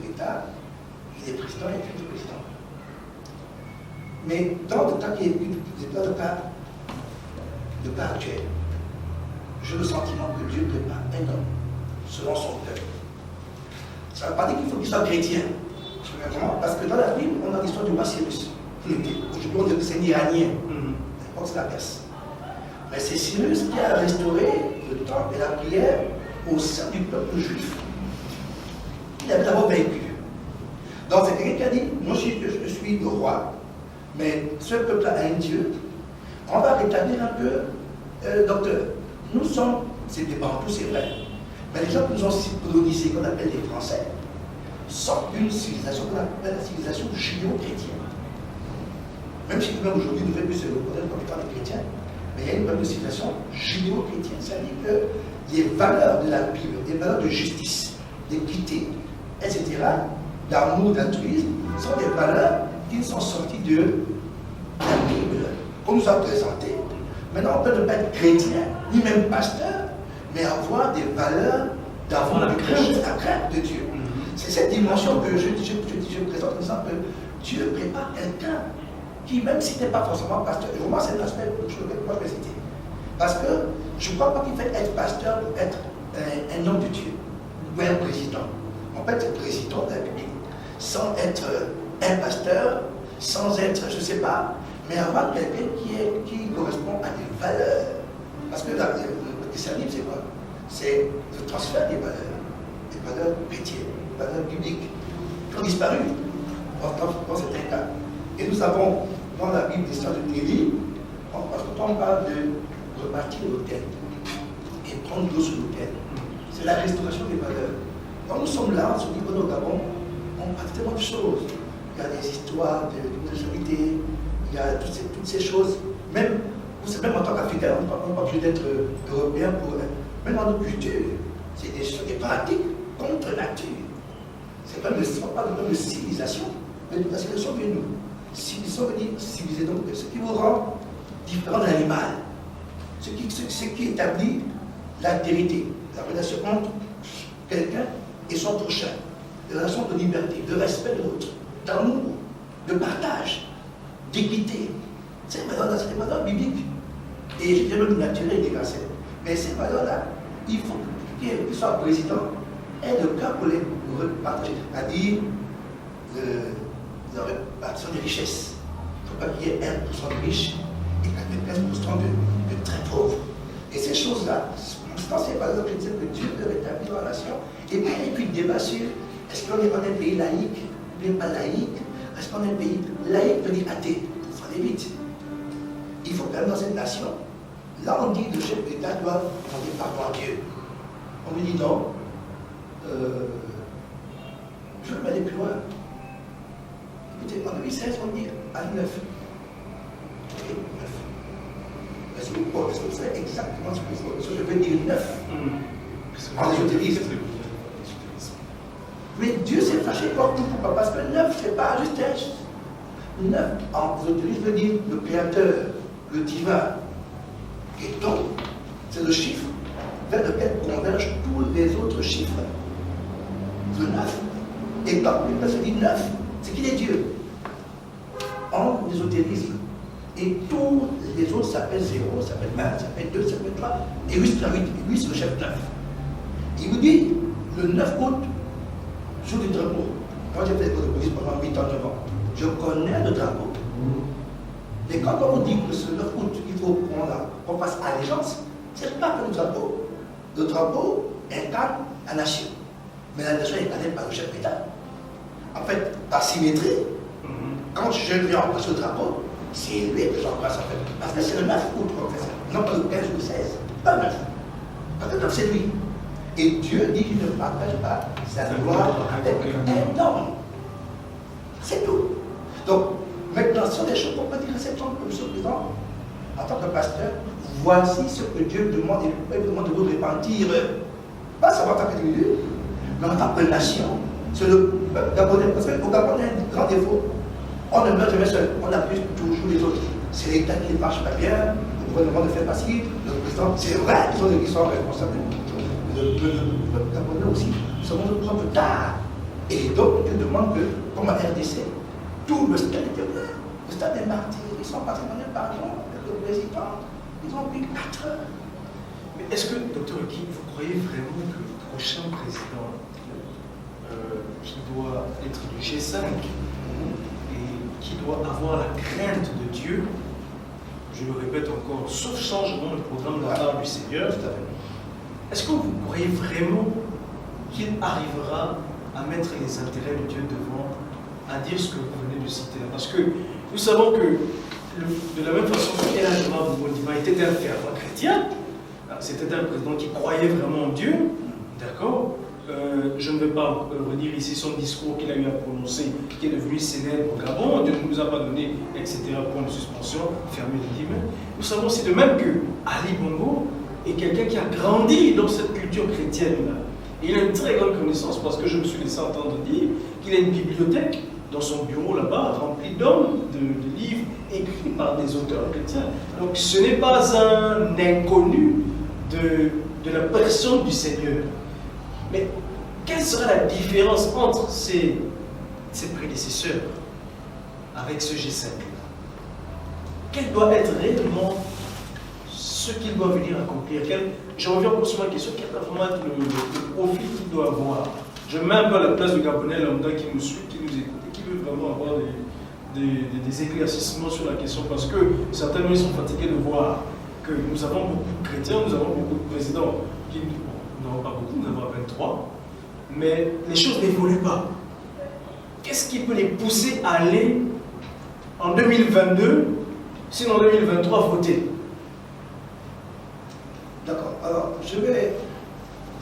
d'État, il est président et puis président. Mais dans le cas qui est dans le cas actuel, j'ai le sentiment que Dieu prépare un homme selon son cœur. Ça ne veut pas dire qu'il faut qu'il soit chrétien. Parce que dans la Bible, on a l'histoire du roi Cyrus. Aujourd'hui, on dit que c'est un Iranien. C'est la Perse. Mais c'est Cyrus qui a restauré le temple et la prière au sein du peuple juif. Il avait d'abord vaincu. Donc c'est quelqu'un qui a dit, moi je suis le roi, mais ce peuple a un Dieu. On va rétablir un peu, docteur. Nous sommes, c'est des bambous, c'est vrai, mais les gens qui nous ont colonisés, qu'on appelle les Français, sortent d'une civilisation qu'on appelle la civilisation judéo-chrétienne. Même si nous-mêmes aujourd'hui nous devons plus se reconnaître comme étant des chrétiens, mais il y a une civilisation judéo-chrétienne, c'est-à-dire que les valeurs de la Bible, les valeurs de justice, d'équité, etc., d'amour, d'altruisme, sont des valeurs qui sont sorties de la Bible, qu'on nous a présentées. Maintenant, on peut ne pas être chrétien, ni même pasteur, mais avoir des valeurs d'avoir la crainte de Dieu. C'est cette dimension que je présente en disant que Dieu prépare quelqu'un qui, même si tu n'es pas forcément pasteur, et vraiment c'est un aspect sur lequel moi je vais citer, Parce que je ne crois pas qu'il faut être pasteur pour être un homme de Dieu, ou un président. On peut être président de la République sans être un pasteur, sans être, je ne sais pas, mais avoir quelqu'un qui correspond à des valeurs. Parce que le christianisme, c'est quoi? C'est le transfert des valeurs chrétiennes, des valeurs bibliques, qui ont disparu dans certains cas. Et nous avons dans la Bible l'histoire de Élie, parce que quand on parle de rebâtir l'autel et prendre l'eau sur l'autel, c'est la restauration des valeurs. Quand nous sommes là, on se dit que nous Gabon, on parle tellement de choses. Il y a des histoires d'homosexualité, il y a toutes ces choses. Même en tant qu'Africain, on n'est pas obligé d'être européen pour. Même dans nos cultures, c'est des pratiques contre nature. C'est pas de civilisation, mais de la civilisation vient nous. Civilisation veut dire civiliser, donc ce qui vous rend différent de l'animal. Ce qui établit l'altérité, la relation entre quelqu'un et son prochain, la relation de liberté, de respect de l'autre, d'amour, de partage, d'équité. C'est des valeurs bibliques. Et je dirais même naturelles et universelles. Mais ces valeurs-là, il faut qu'il soit président ait le cœur pour les partager, c'est-à-dire la répartition des richesses. Il ne faut pas qu'il y ait 1% de riches et 95% de très pauvres. Et ces choses-là, dans ces valeurs chrétiennes que Dieu veut rétablir dans la nation, et puis débat sur est-ce qu'on est un pays laïque ou bien pas laïque, est-ce qu'on est un pays laïque veut dire athée, il faut aller vite. Il faut quand même dans cette nation, là on dit que le chef d'État doit demander pardon à Dieu. On lui dit non, je veux aller plus loin. Écoutez, en 2016, on dit à 9. Ok, 9. Est-ce que vous savez exactement ce que je veux dire 9 en ésotérisme. Mais Dieu s'est fâché contre nous. Pourquoi? Parce que 9, ce n'est pas juste 9 en ésotérisme veut dire le créateur, le divin. Et donc, c'est le chiffre vers lequel convergent tous les autres chiffres. Le 9. Et quand une personne dit 9, c'est qu'il est Dieu. En ésotérisme. Et tous les autres s'appellent 0, s'appellent 1, s'appellent 2, s'appellent 3. Et 8, c'est le chef 9. Il vous dit, le 9 août, jour du drapeau. Moi, j'ai fait l'école de police pendant 8 ans, 9 ans. Je connais le drapeau. Mais quand on vous dit que ce 9 août, il faut qu'on fasse allégeance, c'est pas que le drapeau. Le drapeau incarne la nation. Mais la nation est incarnée par le chef d'État. En fait, par symétrie, quand je viens embrasser le drapeau, c'est lui que j'embrasse en fait. Parce que c'est le 9 août qu'on fait ça. Non pas le 15 ou le 16. Pas le 9. Parce que c'est lui. Et Dieu dit qu'il ne partage pas sa gloire avec un homme. C'est tout. Donc, maintenant, sur des choses qu'on peut dire réception comme ce président, en tant que pasteur, voici ce que Dieu demande et il demande de vous repentir. Pas seulement en tant qu'individu, mais en tant que nation. C'est le Gabonais. Parce qu'au Gabon, il y a un grand défaut. On ne meurt jamais seul. On accuse toujours les autres. C'est l'État qui ne marche pas bien, le gouvernement ne fait pas ci, le président. C'est vrai qu'ils sont responsables. Le Gabonais aussi. Nous sommes notre propre tard. Et donc, Dieu demande que, comme à RDC, tout le stade était là. Le stade est martyr. Ils sont passés dans un pardon avec le président. Ils ont pris 4 heures. Mais est-ce que, docteur Guy, vous croyez vraiment que le prochain président qui doit être du G5 et qui doit avoir la crainte de Dieu, je le répète encore, sauf changement de programme de la part du Seigneur, est-ce que vous croyez vraiment qu'il arrivera à mettre les intérêts de Dieu devant, à dire ce que vous venez de citer là? Parce que nous savons que de la même façon que El Hadj Omar Bongo-Ondimba était un fervent chrétien, c'était un président qui croyait vraiment en Dieu, d'accord? Je ne vais pas redire ici son discours qu'il a eu à prononcer, qui est devenu célèbre au Gabon, Dieu ne nous a pas donné, etc., point de suspension, fermé les guillemets. Nous savons aussi de même que Ali Bongo est quelqu'un qui a grandi dans cette culture chrétienne-là. Et il a une très grande connaissance, parce que je me suis laissé entendre dire qu'il a une bibliothèque dans son bureau là-bas, remplie d'hommes, de livres écrits par des auteurs chrétiens. Donc ce n'est pas un inconnu de la personne du Seigneur. Mais quelle sera la différence entre ses prédécesseurs avec ce G5 ? Quel doit être réellement ce qu'il doit venir accomplir. Je reviens encore sur ma question, quel va vraiment être le profit qu'il doit avoir? Je mets un peu à la place du Gabonais lambda qui nous suit, qui nous écoute et qui veut vraiment avoir des éclaircissements sur la question, parce que certainement ils sont fatigués de voir que nous avons beaucoup de chrétiens, nous avons beaucoup de présidents qui, nous n'avons pas beaucoup, nous avons à peine 3, mais les choses n'évoluent pas. Qu'est-ce qui peut les pousser à aller en 2022, sinon en 2023, voter? D'accord. Alors, je vais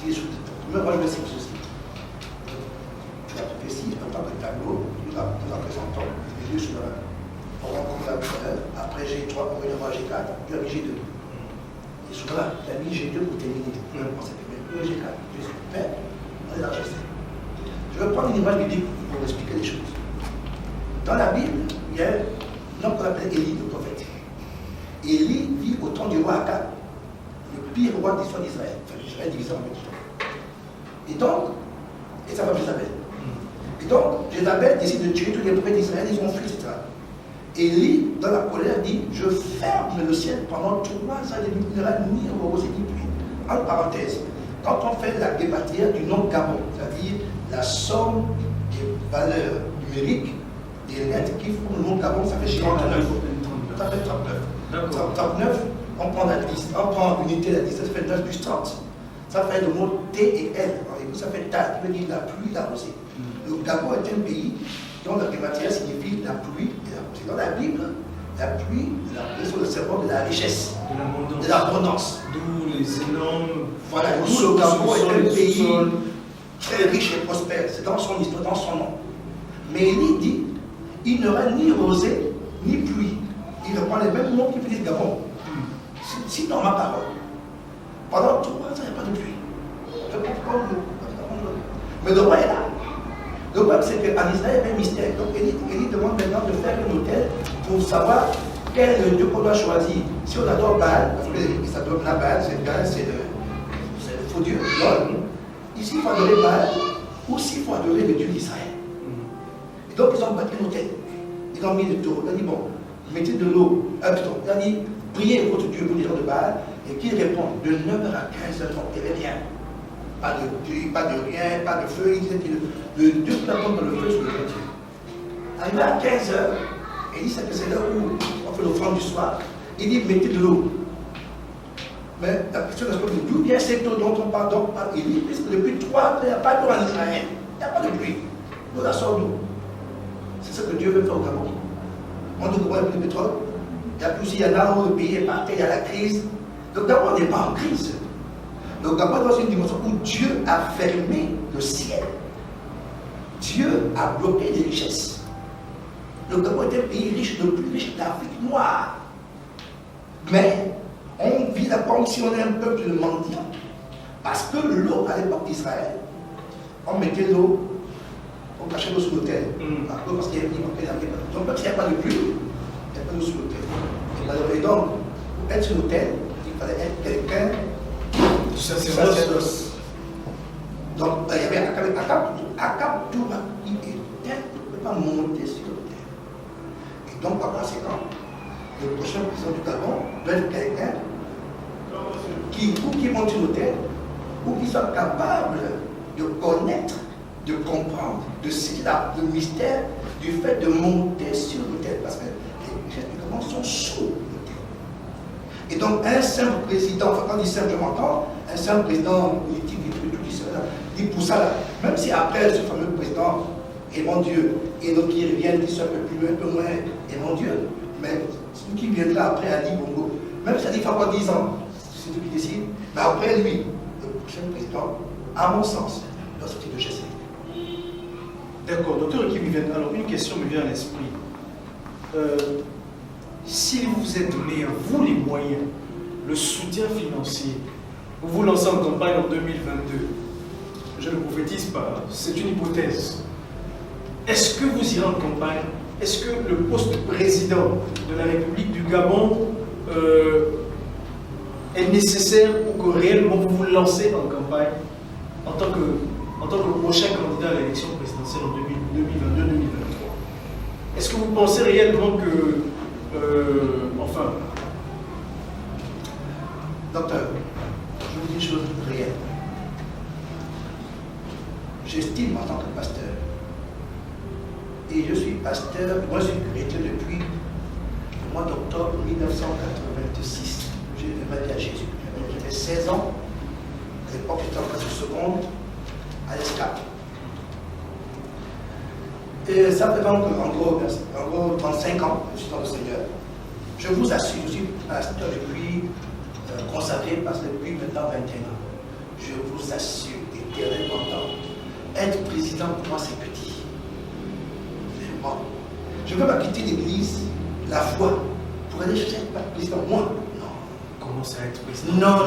dire choses. Moi, je vais dire ceci. Tu as tout ici, en tant que tableau, nous en présentons les deux sur la. On rencontre la valeur. Après G3, on va avoir G4, puis avec G2. Et souvent, tu as mis G2 pour terminer. On s'est fait G4. Mais, on est dans G7. Je vais prendre une image biblique pour vous expliquer les choses. Dans la Bible, il y a un homme qu'on appelle Élie, le prophète. Élie vit au temps du roi Akab, le pire roi de l'histoire d'Israël. Enfin, Israël divisé en deux. Et donc, et sa femme Jézabel. Et donc, Jézabel décide de tuer tous les prophètes d'Israël, ils ont fui, etc. Élie, dans la colère, dit: je ferme le ciel pendant 3 ans et demi, il n'y aura ni rose ni pluie. Entre parenthèses, quand on fait la guépartière du nom Gabon, c'est-à-dire la somme des valeurs numériques des lettres qui font le nom Gabon, ça fait 39. Ça fait 39. 39, on prend la liste, on prend l'unité de la distance, ça fait 9 plus 30. Ça fait le mot T et L. Et puis ça fait Ta, qui veut dire la pluie, la rosée. Le Gabon est un pays dont la guépartière signifie la pluie et la rosée. Dans la Bible, la pluie, c'est le symbole de la richesse, de l'abondance. D'où les énormes. Voilà, d'où le Gabon est un pays très riche et prospère. C'est dans son histoire, dans son nom. Mais il dit: il n'y aura ni rosée ni pluie. Il reprend les mêmes mots qui disent Gabon. Si dans ma parole, pendant 3 ans, il n'y a pas de pluie. Mais le roi est là. Le problème, c'est qu'en Israël, il y a un mystère. Donc, Élie demande maintenant de faire un hôtel pour savoir quel Dieu qu'on doit choisir. Si on adore Baal, parce que ça donne la Baal, c'est le faux Dieu. Non. Ici, il faut adorer Baal, ou s'il faut adorer le Dieu d'Israël. Et donc, ils ont bâti un hôtel. Ils ont mis le taureau. Il a dit: bon, mettez de l'eau. Il a dit: priez votre Dieu pour les gens de Baal. Et qu'il répond de 9h à 15h, il n'y avait rien. Pas de pluie, pas de rien, pas de feu. Il disait que le Dieu qui l'attend dans le feu, c'est le vrai Dieu. Arrivé à 15h, il dit: c'est là où on fait l'offrande du soir. Il dit: mettez de l'eau. Mais la question est: d'où vient cette eau dont on parle? Il dit: puisque depuis 3 ans, il n'y a pas d'eau en Israël. Il n'y a pas de pluie. L'eau la sort d'où? C'est ce que Dieu veut faire au Gabon. On ne voit plus de pétrole. Il y a plus, il y en a où le pays est parti, il y a la crise. Le Gabon n'est pas en crise. Le Gabon est dans une dimension où Dieu a fermé le ciel. Dieu a bloqué les richesses. Le Gabon est un pays riche, le plus riche d'Afrique noire. Mais on vit là comme si on est un peuple de mendiants. Parce que l'eau, à l'époque d'Israël, on mettait l'eau, on cachait l'eau sous l'autel. Parce qu'il y avait donc, s'il n'y a pas de pluie, il n'y a pas d'eau sous l'autel. Et donc, pour être sur l'autel, il fallait être quelqu'un du sacerdoce. Donc, il y avait Akab, il ne peut pas monter sur l'autel. Et donc, par conséquent, le prochain président du Gabon doit être quelqu'un qui monte sur l'autel, ou qui soit capable de connaître, de comprendre, de saisir le mystère du fait de monter sur l'autel. Parce que les gens du Gabon sont sous l'autel. Et donc, un simple président, enfin, quand il dit simple, je m'entends, un simple président politique, il dit pour ça, là, même si après ce fameux président est mon Dieu, et d'autres qui reviennent, qui sont un peu plus loin, un peu moins, est mon Dieu, mais celui qui viendra après Ali Bongo, même si il faut avoir 10 ans, c'est lui qui décide, mais après lui, le prochain président, à mon sens, doit sortir de GC. D'accord, docteur qui me vient. Alors, une question me vient à l'esprit. Si vous vous êtes donné à vous les moyens, le soutien financier, vous vous lancez en campagne en 2022, je ne prophétise pas, c'est une hypothèse. Est-ce que vous irez en campagne? Est-ce que le poste de président de la République du Gabon est nécessaire pour que réellement vous vous lancez en campagne en tant que prochain candidat à l'élection présidentielle en 2022-2023? Est-ce que vous pensez réellement que, Docteur, je vous dis une chose réelle. J'estime en tant que pasteur, et je suis pasteur, moi je suis chrétien depuis le mois d'octobre 1986. J'ai fait ma vie à Jésus. J'avais 16 ans, à l'époque j'étais en classe de seconde, à l'ESCAP. Et ça fait donc en gros 35 ans que je suis dans le Seigneur. Je vous assure, je suis pasteur depuis, consacré depuis maintenant 21 ans. Je vous assure, éternellement, être président pour moi c'est petit. Vraiment. Je ne peux pas quitter l'église, la foi, pour aller chercher être président. Moi, non. Comment ça être président? Non.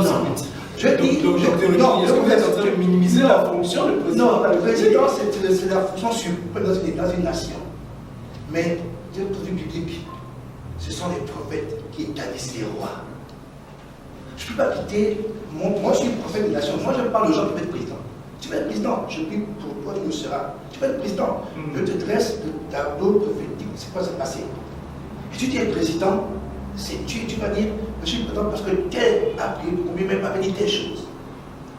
Je dis, donc, est-ce que vous êtes en train de minimiser la fonction de président? Non, le président, c'est la fonction suprême dans une nation. Mais, du point de vue biblique, ce sont les prophètes qui établissent les rois. Je ne peux pas quitter. Moi, je suis prophète de nation. Moi, je parle aux gens qui veulent être président. Tu veux être président, je prie pour toi, tu le seras. Tu veux être président, je te dresse le tableau prophétique. C'est quoi ça passé? Et si tu es président, tu vas dire, je suis président parce que tel a pris, ou bien même avait dit telle chose.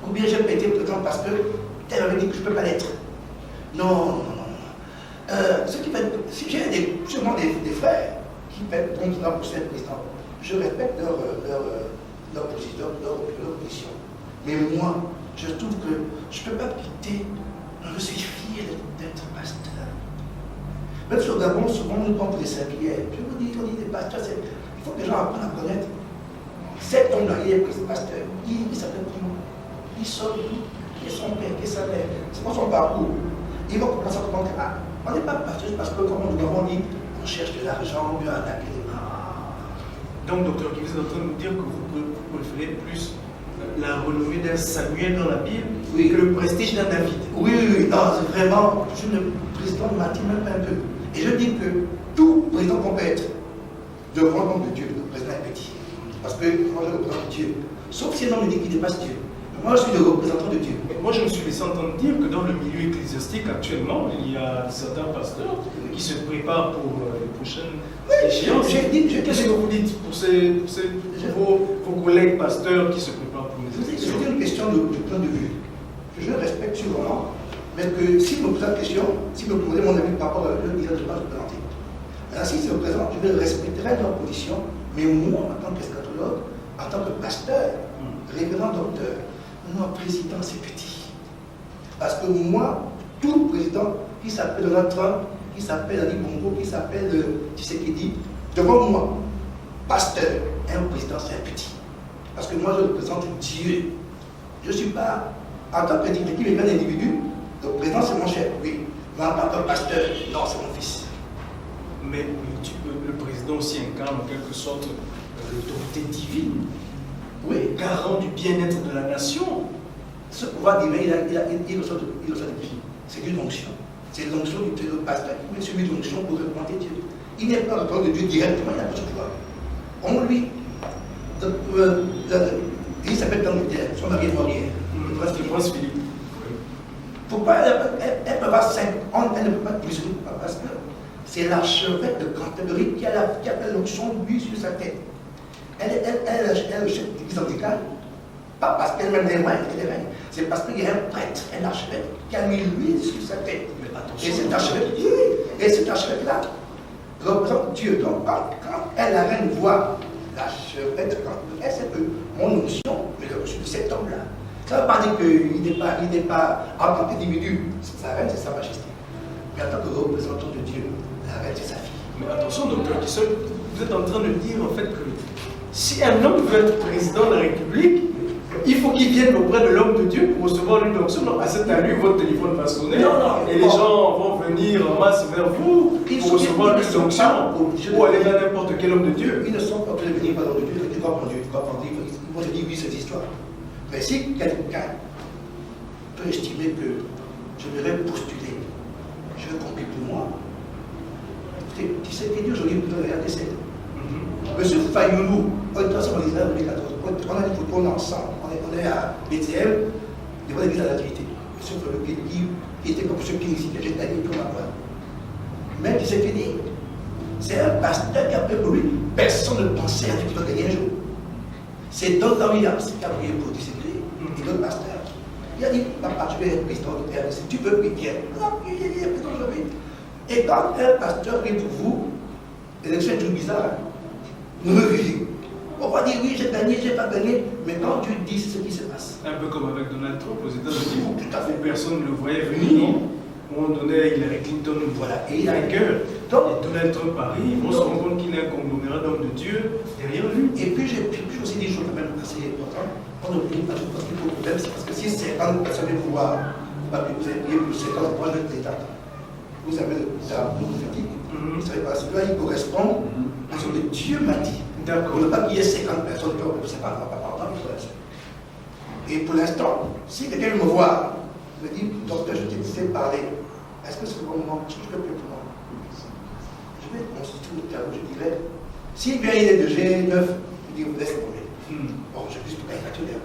Ou bien j'ai été président parce que tel avait dit que je ne peux pas l'être. Non. Ce qui fait, si j'ai sûrement des frères qui doivent pousser être président, je respecte leur position. Mais moi, je trouve que je ne peux pas quitter. Je suis fier d'être pasteur. Même sur Gabon, souvent nous compte les Saint-Pierre. Je vous dis, on dit des pasteurs, il faut que les gens apprennent à connaître. Cet homme-là, il est pasteur. Il s'appelle comment? Il sort d'où? Qui est son père? Qui est sa mère? C'est pas son parcours. Il va commencer à comprendre que on n'est pas pasteur parce que, comme nous avons dit, on cherche de l'argent, on veut attaquer les mains. Donc, docteur, vous êtes en train de nous dire que vous préférez plus la renommée d'un Samuel dans la Bible que le prestige d'un David? Oui, non, c'est vraiment, je suis le président de ma team même un peu. Et je dis que tout président qu'on peut être devant le nom de Dieu, le président est petit. Parce que moi je représente Dieu. Sauf si un homme me dit qu'il dépasse Dieu. Moi je suis le représentant de Dieu. Moi je me suis laissé entendre dire que dans le milieu ecclésiastique actuellement, il y a certains pasteurs qui se préparent pour les prochaines échéances. Qu'est-ce que vous dites pour vos collègues pasteurs qui se préparent pour les élections? C'est une question de point de vue. Je respecte sûrement, mais que si vous me posez la question, si vous me posez mon avis par rapport à eux, ils ne pas se présenter. Alors si c'est présent, je respecterai leur position, mais moi, en tant qu'eschatologue, en tant que pasteur, révérend docteur, non, président, c'est petit. Parce que moi, tout président qui s'appelle Donald Trump, qui s'appelle Ali Bongo, qui s'appelle Tshisekedi, devant moi, pasteur, un président, c'est petit. Parce que moi, je représente Dieu. Je ne suis pas, en tant qu'individu, mais un individu, le président, c'est mon chef, oui. Mais en tant que pasteur, non, c'est mon fils. Mais le président aussi incarne en quelque sorte l'autorité divine. Oui, garant du bien-être de la nation. Ce pouvoir divin, il reçoit de qui? C'est une onction. C'est l'onction du pasteur qui met celui de l'onction pour représenter Dieu. Il n'est pas représentant de Dieu directement, il n'a pas ce pouvoir. On lui, il s'appelle dans le terre, son mari est mort hier. Le prince Philippe. Pourquoi elle peut pas 5 ans, elle ne peut pas plus parce que c'est l'archevêque de Canterbury qui a l'onction de lui sur sa tête. Elle est le chef de l'église anglicane, pas parce qu'elle-même les reine, c'est parce qu'il y a un prêtre, un archevêque, qui a mis l'huile sur sa tête. Mais attention. Et cet archevêque-là représente Dieu. Donc, quand elle, la reine, voit l'archevêque, elle sait que mon onction, mais le reçu de cet homme-là, ça ne veut pas dire qu'il n'est pas en tant qu'individu, sa reine, c'est sa majesté. Mais en tant que représentant de Dieu, la reine, c'est sa fille. Mais attention, docteur, vous êtes en train de dire en fait que si un homme veut être président de la République, il faut qu'il vienne auprès de l'homme de Dieu pour recevoir une onction. À cette allure, votre téléphone va sonner et les gens vont venir en masse vers vous pour recevoir une onction ou aller vers n'importe quel homme de Dieu. Ils ne sont pas obligés de venir par l'homme de Dieu, ils croient en Dieu, ils vont te dire oui, cette histoire. Mais si quelqu'un peut estimer que je vais postuler, je vais compter pour moi, tu sais que Dieu, aujourd'hui, vous devez regarder ça. Monsieur Fayoulou, on est ensemble en Israël en 2014. On a dit qu'on est ensemble. On est à BTM, devant l'église à l'activité. Monsieur Fayoulou, qui était comme ce qui ici, qui a jeté tout la voix. Mais tu sais qu'il dit, c'est un pasteur qui a pris pour lui. Personne ne pensait à lui qui va gagner un jour. C'est Dr. Williams qui a prié pour discipler et notre pasteur. Il a dit, papa, tu veux être président de RDC, si tu veux, oui, viens. Il est président aujourd'hui. Et quand un pasteur prie pour vous, l'élection est toujours bizarre. Nous me vivons. On va dire, oui, j'ai gagné, j'ai pas gagné, mais quand Dieu dit, c'est ce qui se passe. Un peu comme avec Donald Trump aux États-Unis, où personne ne le voyait venir. On donnait Hillary Clinton, Voilà, et il a vainqueur. Donc, Et Donald Trump arrive, on se rend compte qu'il est un conglomérat d'hommes de Dieu derrière lui. et puis j'ai aussi des choses quand même assez importantes. On oublie parce que le problème, c'est parce que si 50 personnes viennent pouvoir, vous avez prié pour 50 points de l'État. Vous avez le drapeau prophétique. Vous savez pas, celui-là, il correspond à ce que Dieu m'a dit. D'accord. On ne veut pas qu'il y ait 50 personnes qui ont c'est pas pardon, il faut rester. Et pour l'instant, si quelqu'un me voit, me dit, docteur, je t'ai dit parler, est-ce que c'est le bon moment? Je peux plus pour moi. Je vais constituer le tableau, je dirais, si bien il est de G9, je dis, laisse tomber. Bon, je puisse pas être là.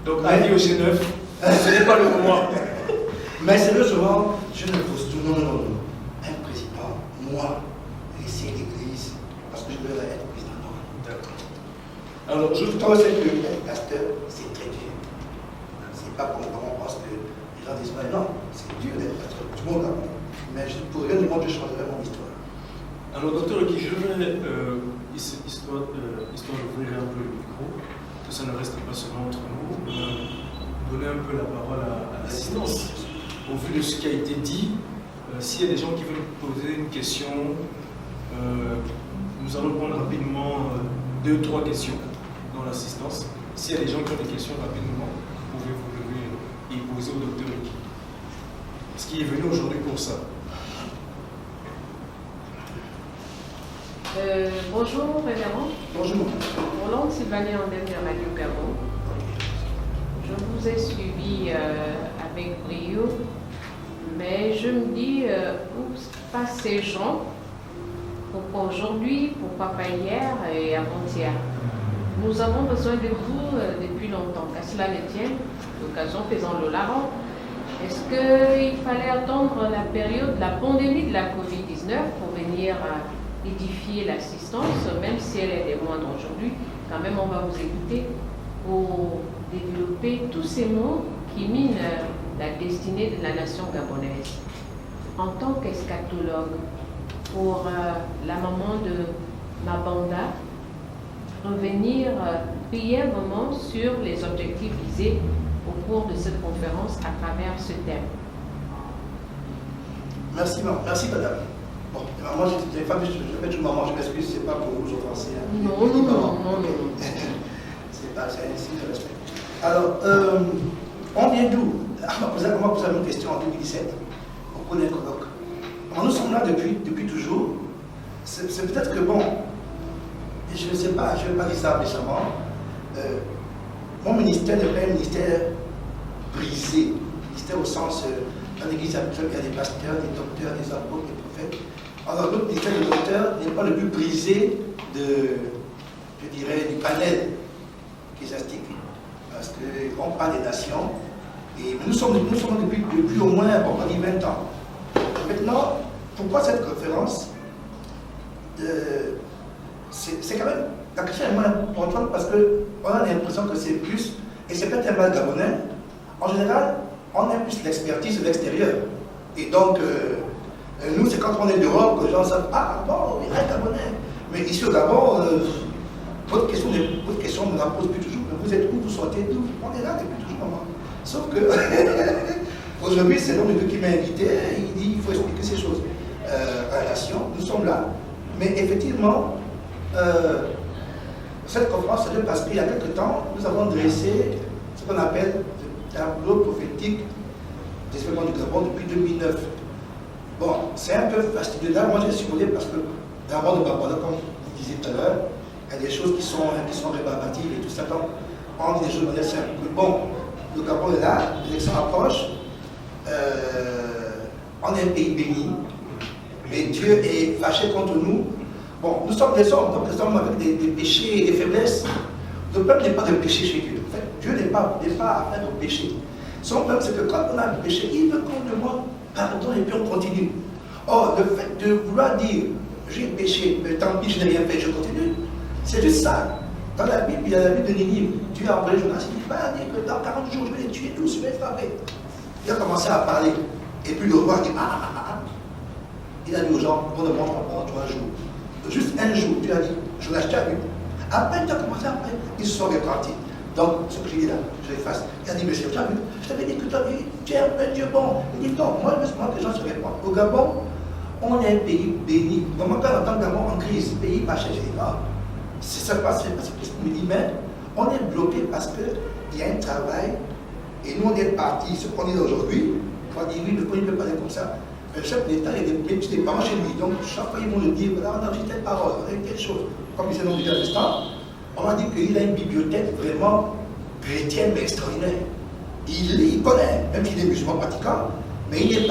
Donc, avis au G9, ce n'est pas le moment. Mais sérieusement, je ne pose tout. Non. Un président, moi, laisser l'église, parce que je devrais être président. Non. D'accord. Alors, je trouve que être pasteur, c'est très dur. C'est pas comme on pense que les gens disent, non, c'est dur d'être pasteur. Tout le monde a. Mais pour rien du monde, je changerai mon histoire. Alors, docteur Ricky, je vais, histoire d'ouvrir un peu le micro, que ça ne reste pas seulement entre nous, donner un peu la parole à l'assistance. Au vu de ce qui a été dit, s'il y a des gens qui veulent poser une question, nous allons prendre rapidement 2-3 questions dans l'assistance. S'il y a des gens qui ont des questions rapidement, vous pouvez vous lever et poser au docteur Ricky. Parce qu'il est venu aujourd'hui pour ça. Bonjour, révérend. Bonjour. Roland Sylvané Andem de Radio Gabon. Je vous ai suivi avec brio, mais je me dis, où passent ces gens? Pourquoi aujourd'hui, pourquoi pas hier et avant-hier? Nous avons besoin de vous depuis longtemps, qu'à cela ne tienne, l'occasion faisant le larron. Est-ce qu'il fallait attendre la période de la pandémie de la Covid-19 pour venir édifier l'assistance, même si elle est des moindres aujourd'hui? Quand même, on va vous écouter pour développer tous ces mots qui minent la destinée de la nation gabonaise. En tant qu'eschatologue, pour la maman de Mabanda, revenir brièvement sur les objectifs visés au cours de cette conférence à travers ce thème. Merci madame. Bon, moi je n'ai pas vu, je fais tout maman, je m'excuse, c'est pas pour vous offenser. Hein. Non. C'est pas, c'est un signe de respect. Alors, on vient d'où? On m'a posé une question en 2017, au Connaît colloque. Nous sommes là depuis toujours. C'est peut-être que bon, je ne sais pas, je ne vais pas dire ça méchamment. Mon ministère n'est pas un ministère brisé. Ministère au sens, dans l'église actuelle, il y a des pasteurs, des docteurs, des apôtres, des prophètes. Alors, notre ministère de docteur n'est pas le plus brisé je dirais, du panel ecclésiastique. Parce qu'on parle des nations. Et nous sommes depuis au moins, on dit 20 ans. Maintenant, pourquoi cette conférence? C'est quand même, la question est moins importante parce qu'on a l'impression que c'est plus, et c'est peut-être un mal gabonais, en général, on aime plus l'expertise de l'extérieur. Et donc, nous, c'est quand on est dehors que les gens savent, ah bon, il y a un gabonais. Mais ici au Gabon, votre question ne la pose plus toujours. Vous êtes où, vous sortez d'où? On est là depuis toujours, maman. Sauf que, aujourd'hui, c'est l'homme de Dieu qui m'a invité, il dit, il faut expliquer ces choses à la nation, nous sommes là. Mais effectivement, cette conférence, c'est parce qu'il y a quelque temps, nous avons dressé ce qu'on appelle le tableau prophétique des événements du Gabon depuis 2009. Bon, c'est un peu fastidieux. Là, moi, j'ai supposé parce que d'abord, comme vous disiez tout à l'heure, il y a des choses qui sont rébarbatives et tout ça. Donc, on dit des choses de manière simple. Bon, le Gabon est là, l'élection approche, on est un pays béni, mais Dieu est fâché contre nous. Bon, nous sommes des hommes, donc nous sommes avec des péchés et des faiblesses. Le peuple n'est pas de péché chez Dieu. En fait, Dieu n'est pas à faire de péché. Son peuple, c'est que quand on a péché, il veut qu'on demande pardon et puis on continue. Or, le fait de vouloir dire j'ai péché, mais tant pis, je n'ai rien fait, je continue, c'est juste ça. Dans la Bible, il y a la Bible de Ninive. Dieu a envoyé Jonas, il dit, va dire que dans 40 jours, je vais les tuer tous, je vais les frapper. Il a commencé à parler. Et puis le roi dit, il a dit aux gens, on ne mange pas pendant 3 jours. Juste un jour, Dieu a dit, Jonas, tu as vu. Après, tu as commencé après, ils se sont répartis. Donc, ce que j'ai dit là, je l'efface. Il a dit, monsieur, tu as vu, je t'avais dit que tu es un Dieu bon. Il dit, non, moi, je me demande que les gens se répondent. Au Gabon, on est un pays béni. Comment quand on entend Gabon en crise, le pays pas cherché. C'est ça parce que Christ me dit, mais on est bloqué parce qu'il y a un travail et nous on est partis, ce qu'on est aujourd'hui, on va dire oui, le pays ne peut pas aller comme ça. Mais le chef d'État, il y a des petits parents chez lui, donc chaque fois ils vont le dire, voilà, on a dit telle parole, on a dit telle chose. Comme il s'est nommé à l'instant, on m'a dit qu'il a une bibliothèque vraiment chrétienne mais extraordinaire. Il lit, il connaît, même s'il est musulman pratiquant, mais il n'est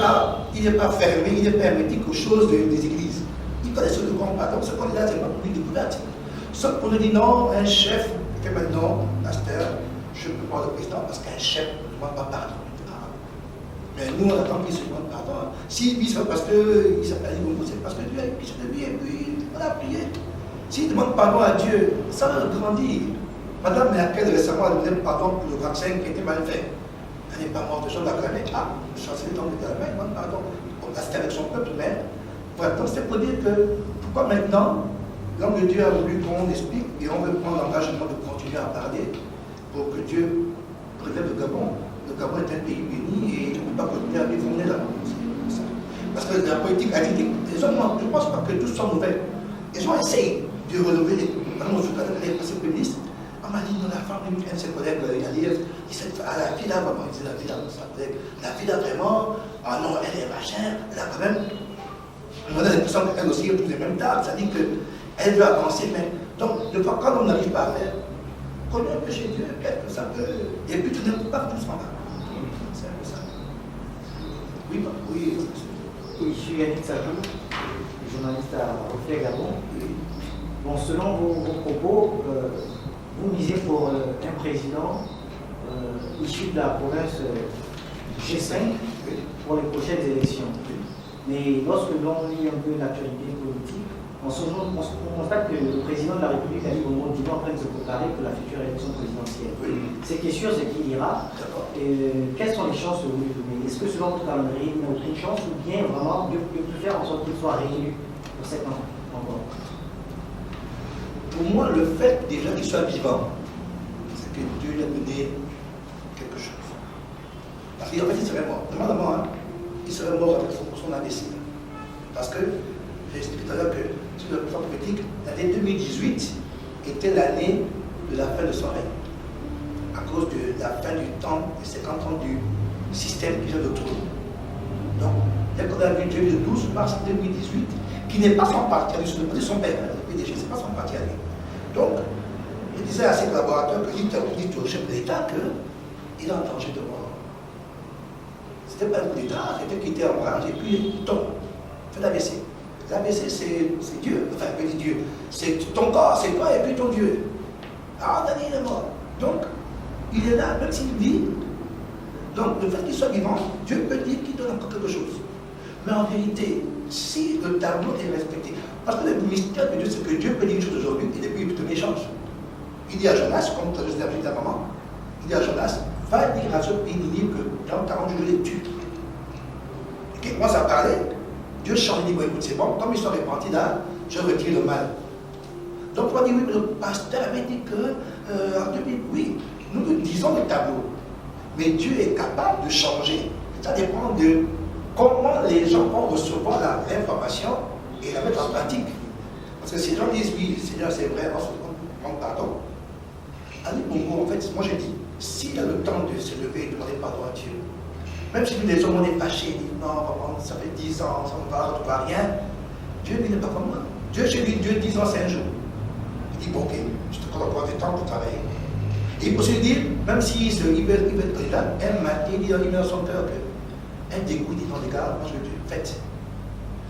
pas fermé, il n'est pas hermétique aux choses des églises. Il connaît ce qu'on parle, donc ce qu'on est là, c'est pas pour lui découverte. Sauf qu'on nous dit non, un chef, et maintenant, pasteur, je ne peux pas le président parce qu'un chef ne demande pas pardon. Mais nous, on attend qu'il se demande pardon. S'il dit ça parce qu'il s'appelle Igomo, c'est parce que Dieu a écrit sur lui et puis on a prié. S'il demande pardon à Dieu, ça va grandir. Madame Merkel récemment a demandé pardon pour le vaccin qui était mal fait. Elle n'est pas morte, je la connais. Le chancelier d'Angleterre, il demande pardon. C'était avec son peuple, mais voilà, donc c'est pour dire que pourquoi maintenant l'homme de Dieu a voulu qu'on explique et on veut prendre l'engagement de continuer à parler pour que Dieu préserve le Gabon. Le Gabon est un pays béni et il ne peut pas continuer à vivre là. Parce que la politique a dit, les hommes, je ne pense pas que tous sont mauvais. Les gens essayent de relever les passés féministes. On m'a dit, non, la femme, une de ses collègues, il a dit, la fille là, vraiment, il disait la fille là, la fille là vraiment, ah non, elle est machin, elle a quand même. On a l'impression qu'elle aussi est tous les mêmes tables, ça dit qu'elle veut avancer, mais donc, de fois, quand on n'arrive pas à faire, connais un peu chez Dieu, peut-être que ça peut. Et puis tout d'un coup, pas doucement là. C'est un peu ça. Oui, oui. Oui, je suis Yannick Sajou, journaliste à Reflet Gabon. Bon, selon vos propos, vous misez pour un président issu de la province G5 pour les prochaines élections. Mais lorsque l'on lit un peu l'actualité politique, on constate que le président de la République a dit au monde est en train de se préparer pour la future élection présidentielle. Ce qui est sûr, c'est qu'il ira. Quelles sont les chances que vous lui donnez? Est-ce que selon votre calendrier, il n'a aucune chance ou bien vraiment Dieu peut faire en sorte qu'il soit réélu pour 7 ans encore? Pour moi, le fait déjà qu'il soit vivant, c'est que Dieu lui a donné quelque chose. Parce qu'en fait, il serait mort. Demande-moi, il serait mort avec son AVC. Parce que, j'ai expliqué tout à l'heure que sur le plan politique, l'année 2018 était l'année de la fin de son règne. À cause de la fin du temps, des 50 ans du système qui vient de trône. Donc, dès qu'on a vu Dieu le 12 mars 2018, qui n'est pas son parti à lui, ce n'est pas de son père, le PDG, ce n'est pas son parti à lui. Donc, il disait à ses collaborateurs que dit au chef de l'État qu'il est en danger de mort. Ce n'était pas un coup d'État, c'était qu'il était en rage et puis il tombe. Fait l'AVC. L'AVC, c'est Dieu. Enfin, je dis Dieu. C'est ton corps, c'est toi et puis ton Dieu. Ah, Daniel est mort. Donc, il est là, même s'il vit. Donc, le fait qu'il soit vivant, Dieu peut dire qu'il donne encore quelque chose. Mais en vérité, si le tableau est respecté, parce que le mystère de Dieu, c'est que Dieu peut dire une chose aujourd'hui et depuis il peut donner change. Il dit à Jonas, comme tu as dit à maman, il dit à Jonas, va dire à ce pays Ninive que dans 40 jours je les tue. Et qu'il commence à parler, Dieu change, il dit, bon, écoute, c'est bon, comme ils sont répandus là, je retire le mal. Donc on va dire, oui, mais le pasteur avait dit que, en 2000, oui, nous disons le tableau, mais Dieu est capable de changer. Ça dépend de comment les gens vont recevoir l'information et la mettre en pratique. Parce que si les gens disent oui, Seigneur, c'est vrai, on se demande pardon. Ali Bongo, en fait, moi j'ai dit, s'il a le temps de se lever et de demander pardon à Dieu, même si les hommes on est fâchés, ils disent non, papa, ça fait 10 ans, ça ne va, on ne va rien, Dieu lui n'est pas comme moi. Dieu chez lui, Dieu 10 ans, c'est un jour. Il dit bon, ok, je te accorde encore du temps pour travailler. Et il peut se dire, même s'il veut être candidat, un matin, il dit dans son cœur que un dégoût, il dit non, les gars, moi je veux Dieu, faites.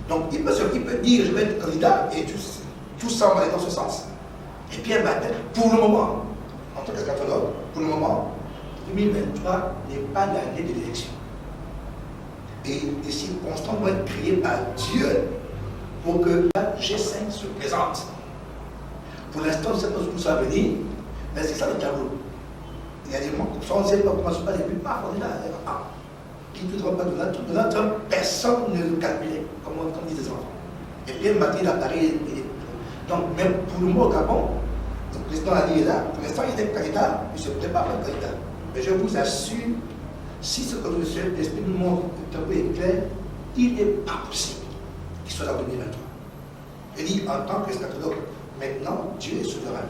Donc il peut dire, je vais être candidat, et tout ça va aller dans ce sens. Et puis un matin, pour le moment, en tant que catholique, pour le moment, 2023 n'est pas l'année de l'élection. Et les circonstances vont être créées par Dieu pour que la G5 se présente. Pour l'instant, on ne sait pas où ça va venir, mais c'est ça le tableau. Il y a des moments comme ça, on ne sait pas comment se passe les plus on est là, qui ne voudra pas Donald Trump, personne ne le calculait, comme disent les enfants. Et puis, il m'a dit l'appareil. Donc, même pour le mot au Gabon, le président a dit là, pour l'instant, il est candidat, il se prépare pour être candidat. Mais je vous assure, si ce que le chef d'esprit nous montre, le tableau est clair, il n'est pas possible qu'il soit là en 2023. Je dis en tant qu'eschatologue, maintenant, Dieu est souverain.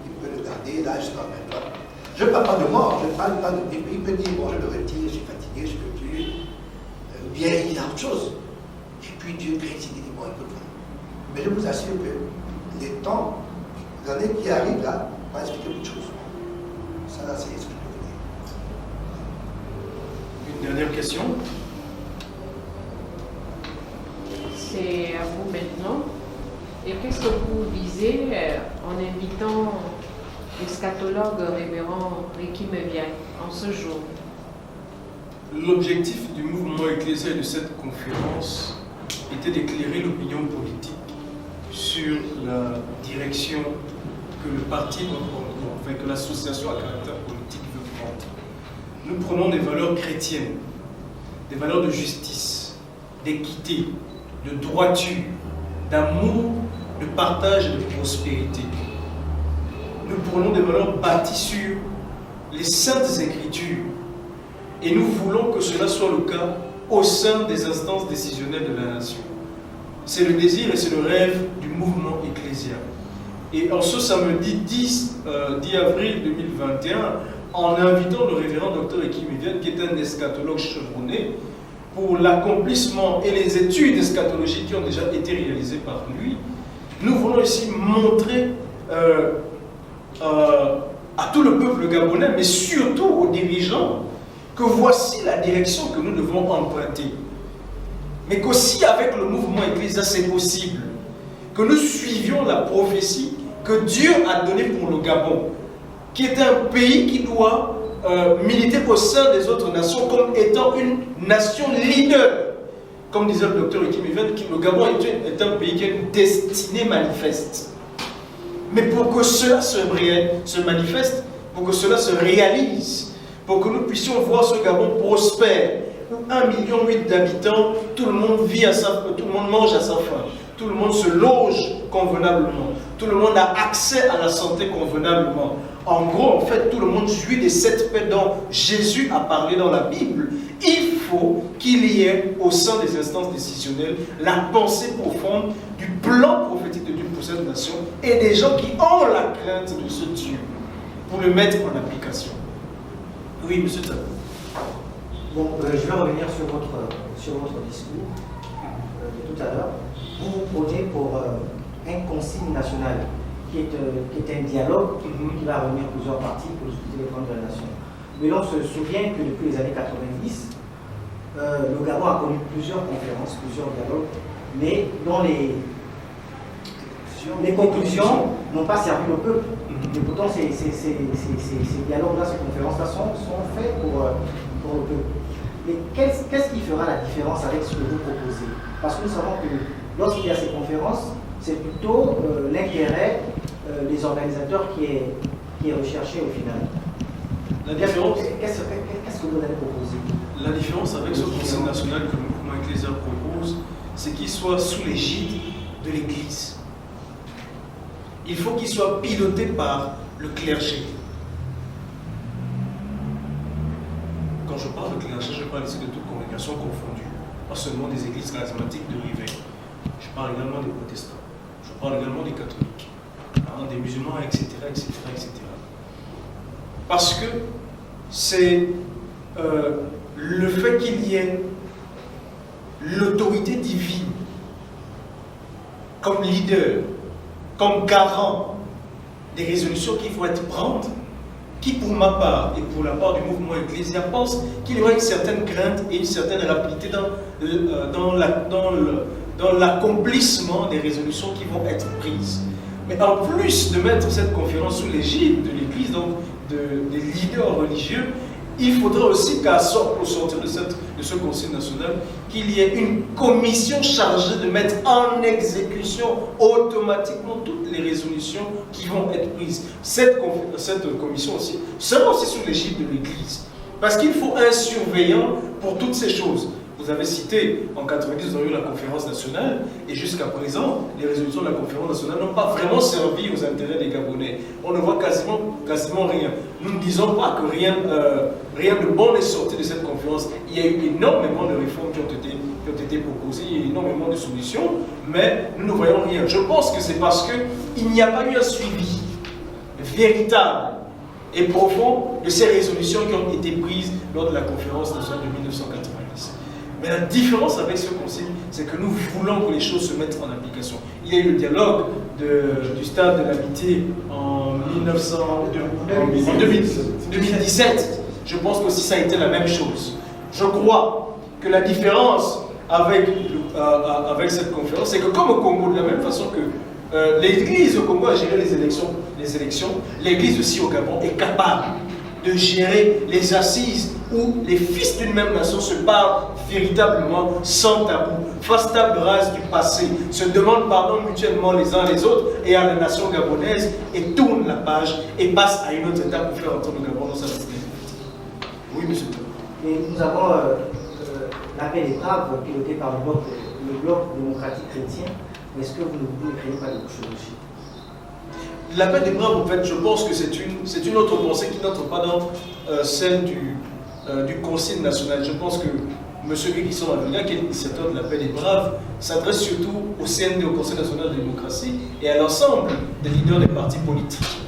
Il peut le garder là jusqu'en 2023. Je ne parle pas de mort, je ne parle pas de. Il peut dire, bon, je me retire, je suis fatigué, je peux plus. Ou bien il a autre chose. Et puis Dieu crée, il dit, bon, écoute. Mais je vous assure que les temps, les années qui arrivent là, vont expliquer beaucoup de choses. Ça, là, c'est ce que je peux vous dire. Une dernière question. C'est à vous maintenant. Et qu'est-ce que vous visez en invitant l'eschatologue révérend Ricky Meviac en ce jour? L'objectif du mouvement ecclésial de cette conférence était d'éclairer l'opinion politique sur la direction que le parti doit prendre, enfin que l'association à caractère politique veut prendre. Nous prenons des valeurs chrétiennes, des valeurs de justice, d'équité, de droiture, d'amour, de partage et de prospérité. Nous prenons des valeurs bâties sur les saintes écritures et nous voulons que cela soit le cas au sein des instances décisionnelles de la nation. C'est le désir et c'est le rêve du mouvement ecclésial. Et en ce samedi 10 avril 2021, en invitant le révérend Dr Ricky Meviac, qui est un eschatologue chevronné, pour l'accomplissement et les études eschatologiques qui ont déjà été réalisées par lui, nous voulons ici montrer à tout le peuple gabonais, mais surtout aux dirigeants, que voici la direction que nous devons emprunter. Mais qu'aussi avec le mouvement ecclésial, c'est possible. Que nous suivions la prophétie que Dieu a donnée pour le Gabon, qui est un pays qui doit militer au sein des autres nations comme étant une nation leader. Comme disait le docteur Ricky Meviac, le Gabon est un pays qui a une destinée manifeste. Mais pour que cela se manifeste, pour que cela se réalise, pour que nous puissions voir ce Gabon prospère, où 1,8 million d'habitants, tout le monde vit tout le monde mange à sa faim, tout le monde se loge convenablement, tout le monde a accès à la santé convenablement. En gros, en fait, tout le monde jouit des 7 paix dont Jésus a parlé dans la Bible. Il faut qu'il y ait au sein des instances décisionnelles la pensée profonde du plan prophétique de Dieu pour cette nation et des gens qui ont la crainte de ce Dieu pour le mettre en application. Oui, monsieur Tabou. Bon, je vais revenir sur votre discours de tout à l'heure. Vous vous prenez pour un consigne national qui est un dialogue qui va réunir plusieurs parties pour discuter les problèmes de la nation. Mais l'on se souvient que depuis les années 90, le Gabon a connu plusieurs conférences, plusieurs dialogues, mais dont les conclusions n'ont pas servi le peuple. Et pourtant, ces dialogues-là, ces conférences-là sont faits pour le peuple. Mais qu'est-ce qui fera la différence avec ce que vous proposez? Parce que nous savons que lorsqu'il y a ces conférences, c'est plutôt l'intérêt des organisateurs qui est recherché au final. La différence, qu'est-ce que vous allez proposer? La différence avec ce Conseil national que le mouvement ecclésial propose, c'est qu'il soit sous l'égide de l'Église. Il faut qu'il soit piloté par le clergé. Quand je parle de clergé, je parle ici de toute congrégation confondue, pas seulement des églises charismatiques de Rivet. Je parle également des protestants, je parle également des catholiques, des musulmans, etc., etc., etc. Parce que c'est le fait qu'il y ait l'autorité divine comme leader, comme garant des résolutions qu'il faut être prendre, qui pour ma part et pour la part du mouvement ecclésial pense qu'il y aura une certaine crainte et une certaine rapidité dans l'accomplissement des résolutions qui vont être prises. Mais en plus de mettre cette conférence sous l'égide de l'Église, donc des leaders religieux, il faudrait aussi qu'au sortir de ce Conseil national, qu'il y ait une commission chargée de mettre en exécution automatiquement toutes les résolutions qui vont être prises. Cette commission aussi sera aussi sous l'égide de l'Église. Parce qu'il faut un surveillant pour toutes ces choses. Vous avez cité, en 90, nous avons eu la conférence nationale, et jusqu'à présent, les résolutions de la conférence nationale n'ont pas vraiment servi aux intérêts des Gabonais. On ne voit quasiment rien. Nous ne disons pas que rien de bon n'est sorti de cette conférence. Il y a eu énormément de réformes qui ont été proposées, il y a eu énormément de solutions, mais nous ne voyons rien. Je pense que c'est parce qu'il n'y a pas eu un suivi véritable et profond de ces résolutions qui ont été prises lors de la conférence nationale de 1990. Mais la différence avec ce conseil, c'est que nous voulons que les choses se mettent en application. Il y a eu le dialogue du stade de l'amitié en 2017. Je pense que ça a été la même chose. Je crois que la différence avec cette conférence, c'est que comme au Congo, de la même façon que l'Église au Congo a géré les élections, l'Église aussi au Gabon est capable de gérer les assises où les fils d'une même nation se parlent véritablement sans tabou, fassent table rase du passé, se demandent pardon mutuellement les uns les autres et à la nation gabonaise et tournent la page et passent à une autre étape pour faire entendre le Gabon dans sa nationalité. Oui, monsieur. Et nous avons l'appel des braves piloté par le bloc démocratique chrétien. Est-ce que vous ne créez pas de chevauchée? L'appel des braves, en fait, je pense que c'est une autre pensée qui n'entre pas dans celle du Conseil national. Je pense que M. Guéguisson Malouga, qui est l'initiateur de l'appel des braves, s'adresse surtout au CND, au Conseil national de la démocratie, et à l'ensemble des leaders des partis politiques.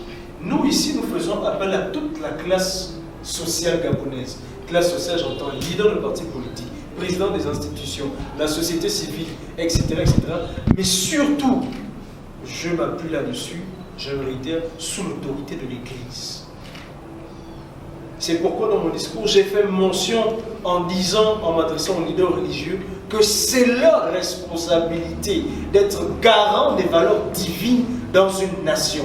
Nous, ici, nous faisons appel à toute la classe sociale gabonaise. Classe sociale, j'entends leader de partis politiques, président des institutions, la société civile, etc., etc. Mais surtout, je m'appuie là-dessus, je le réitère, sous l'autorité de l'Église. C'est pourquoi dans mon discours, j'ai fait mention en disant, en m'adressant aux leaders religieux, que c'est leur responsabilité d'être garant des valeurs divines dans une nation.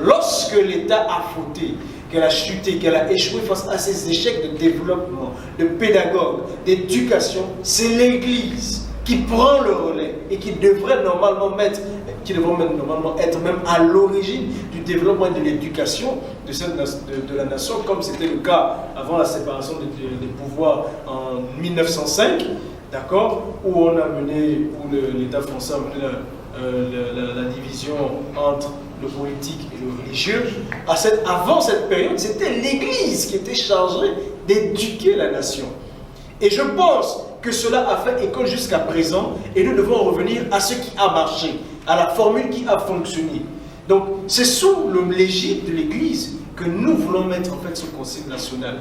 Lorsque l'État a fauté, qu'elle a chuté, qu'elle a échoué face à ces échecs de développement, de pédagogue, d'éducation, c'est l'Église qui prend le relais et qui devrait normalement être même à l'origine du développement et de l'éducation de la nation, comme c'était le cas avant la séparation des pouvoirs en 1905, d'accord, où on a mené, où l'État français a mené la division entre le politique et le religieux. Avant cette période, c'était l'Église qui était chargée d'éduquer la nation. Et je pense que cela a fait école jusqu'à présent et nous devons revenir à ce qui a marché, à la formule qui a fonctionné. Donc, c'est sous l'égide de l'Église que nous voulons mettre en fait ce Conseil national.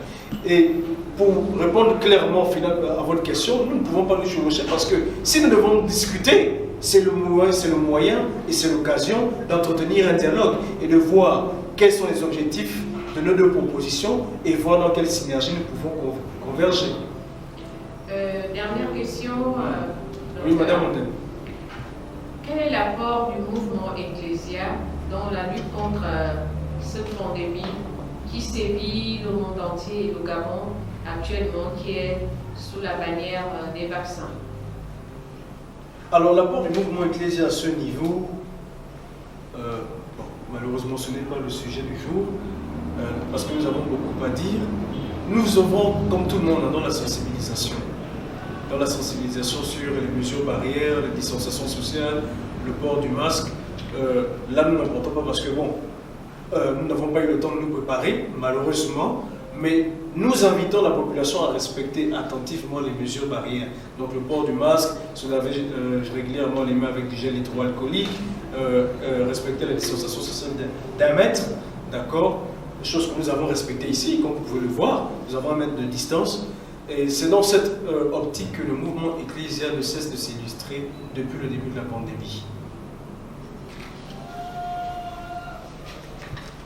Et pour répondre clairement à votre question, nous ne pouvons pas nous chevaucher parce que si nous devons discuter, c'est le moyen et c'est l'occasion d'entretenir un dialogue et de voir quels sont les objectifs de nos deux propositions et voir dans quelle synergie nous pouvons converger. Dernière question. Oui, Madame Montaine. Quel est l'apport du mouvement Ecclésia dans la lutte contre cette pandémie qui sévit le monde entier et le Gabon actuellement, qui est sous la bannière des vaccins? Alors, l'apport du mouvement Ecclésia à ce niveau, malheureusement ce n'est pas le sujet du jour, parce que nous avons beaucoup à dire. Nous œuvrons, comme tout le monde, dans la sensibilisation. Dans la sensibilisation sur les mesures barrières, les distanciations sociales, le port du masque. Là, nous n'apportons pas parce que, nous n'avons pas eu le temps de nous préparer, malheureusement, mais nous invitons la population à respecter attentivement les mesures barrières. Donc, le port du masque, se laver régulièrement les mains avec du gel hydroalcoolique, respecter la distanciation sociale d'1 mètre, d'accord? Chose que nous avons respectée ici, comme vous pouvez le voir, nous avons 1 mètre de distance. Et c'est dans cette optique que le mouvement Ecclésia ne cesse de s'illustrer depuis le début de la pandémie.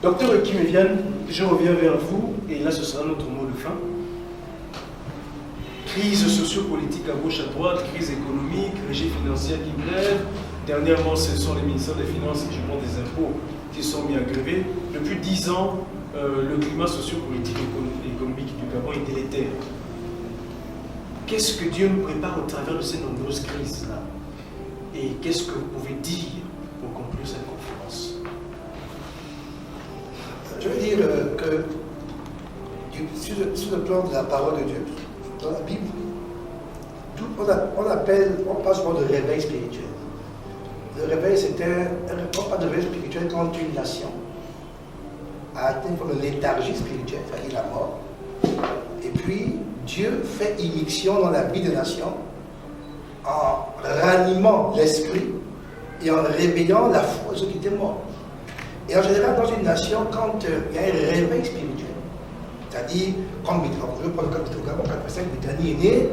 Docteur Ekiméviane, je reviens vers vous, et là ce sera notre mot de fin. Crise sociopolitique à gauche, à droite, crise économique, régime financier qui grève. Dernièrement, ce sont les ministères des Finances et des Impôts qui sont mis à gréver. Depuis 10 ans, le climat sociopolitique et économique du Gabon est délétère. Qu'est-ce que Dieu nous prépare au travers de ces nombreuses crises-là? Et qu'est-ce que vous pouvez dire pour conclure cette conférence? Je veux dire que sur le plan de la parole de Dieu, dans la Bible, on parle souvent de réveil spirituel. Le réveil, on parle de réveil spirituel quand une nation a atteint une forme de léthargie spirituelle, c'est-à-dire la mort. Et puis, Dieu fait immixtion dans la vie des nations en ranimant l'esprit et en réveillant la foi de ceux qui étaient morts. Et en général, dans une nation, quand il y a un réveil spirituel, c'est-à-dire, comme je prends le cas du Gabon, quand Britannie est né,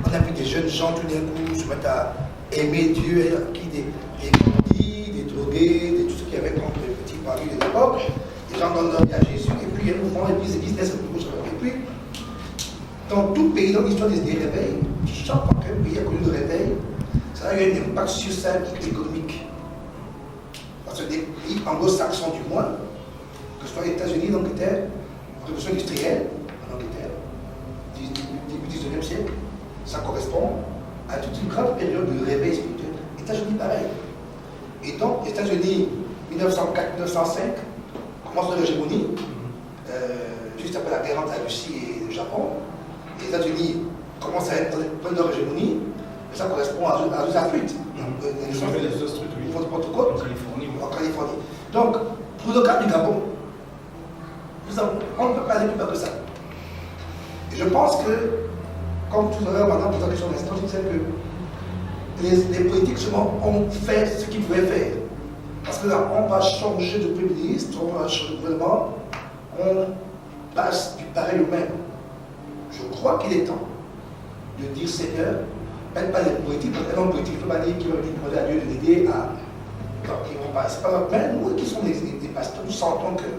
on a vu des jeunes gens tout d'un coup se mettre à aimer Dieu, qui des bandits, des drogués, tout ce qu'il y avait contre les petits paris de l'époque. Les gens donnent leur vie à Jésus, et puis il y a un mouvement, et puis c'est business, et puis, dans tout pays, dans l'histoire des réveils, chaque fois qu'un pays a connu le réveil, ça a eu un impact sur sa vie économique. Parce que des pays anglo-saxons du moins, que ce soit les États-Unis, l'Angleterre, la révolution industrielle, en Angleterre, début du 19e siècle, ça correspond à toute une grande période de réveil spirituel. Les États-Unis, pareil. Et donc, les États-Unis, 1904-1905, commencent leur hégémonie, juste après la guerre entre la Russie et le Japon. Les États-Unis commencent à être dans leur hégémonie, et ça correspond à deux Afriques. En Californie. Donc, pour le cas du Gabon, on ne peut pas aller plus bas que ça. Et je pense que, comme tout à l'heure, maintenant, pour la question de l'instant, je disais que les politiques seulement ont fait ce qu'ils pouvaient faire. Parce que là, on va changer de Premier ministre, on va changer de gouvernement, on passe du pareil au même. Je crois qu'il est temps de dire Seigneur, même pas les politiques, parce que les politiques, il ne faut pas dire qu'ils vont demander à Dieu de l'aider à. Donc, ils vont pas. C'est pas notre même, nous qui sommes des pasteurs, nous sentons que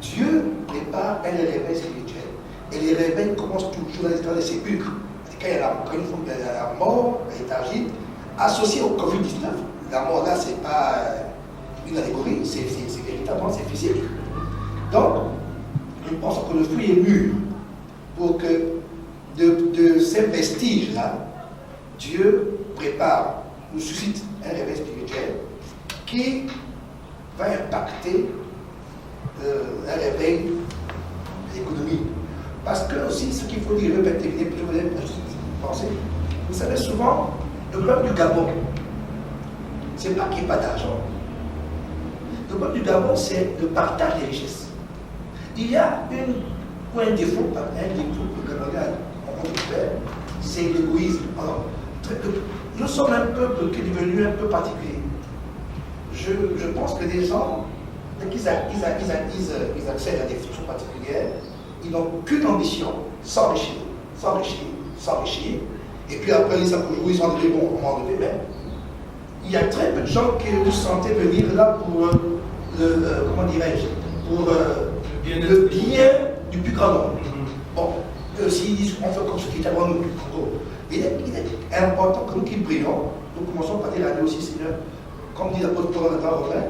Dieu prépare un réveil spirituel. Et les réveils commencent toujours dans les sépulcres. Quand il y a la mort, la léthargie, associée au Covid-19, la mort là, c'est pas une allégorie, c'est véritablement, c'est physique. Donc, nous pensons que le fruit est mûr pour que de ces vestiges-là, Dieu prépare, nous suscite un réveil spirituel qui va impacter un réveil de l'économie. Parce que aussi, ce qu'il faut dire, je vais terminer, puis je voulais penser. Vous savez, souvent, le problème du Gabon, c'est pas qu'il n'y ait pas d'argent. Le problème du Gabon, c'est le partage des richesses. Il y a un défaut que le Gabonais on peut faire, c'est l'égoïsme. Alors, nous sommes un peuple qui est devenu un peu particulier. Je pense que les gens, dès qu'ils accèdent à des fonctions particulières, ils n'ont qu'une ambition, s'enrichir, et puis après, ils sont enlevés, bon, on va enlever, mais il y a très peu de gens qui vous sentez venir là pour comment dirais-je, pour le bien du plus grand nombre. Bon, s'ils disent qu'on fait comme ce qui est avant nous, il est important que nous qui prions, nous commençons par dire à Dieu aussi, Seigneur, comme dit l'apôtre Paul dans Romain,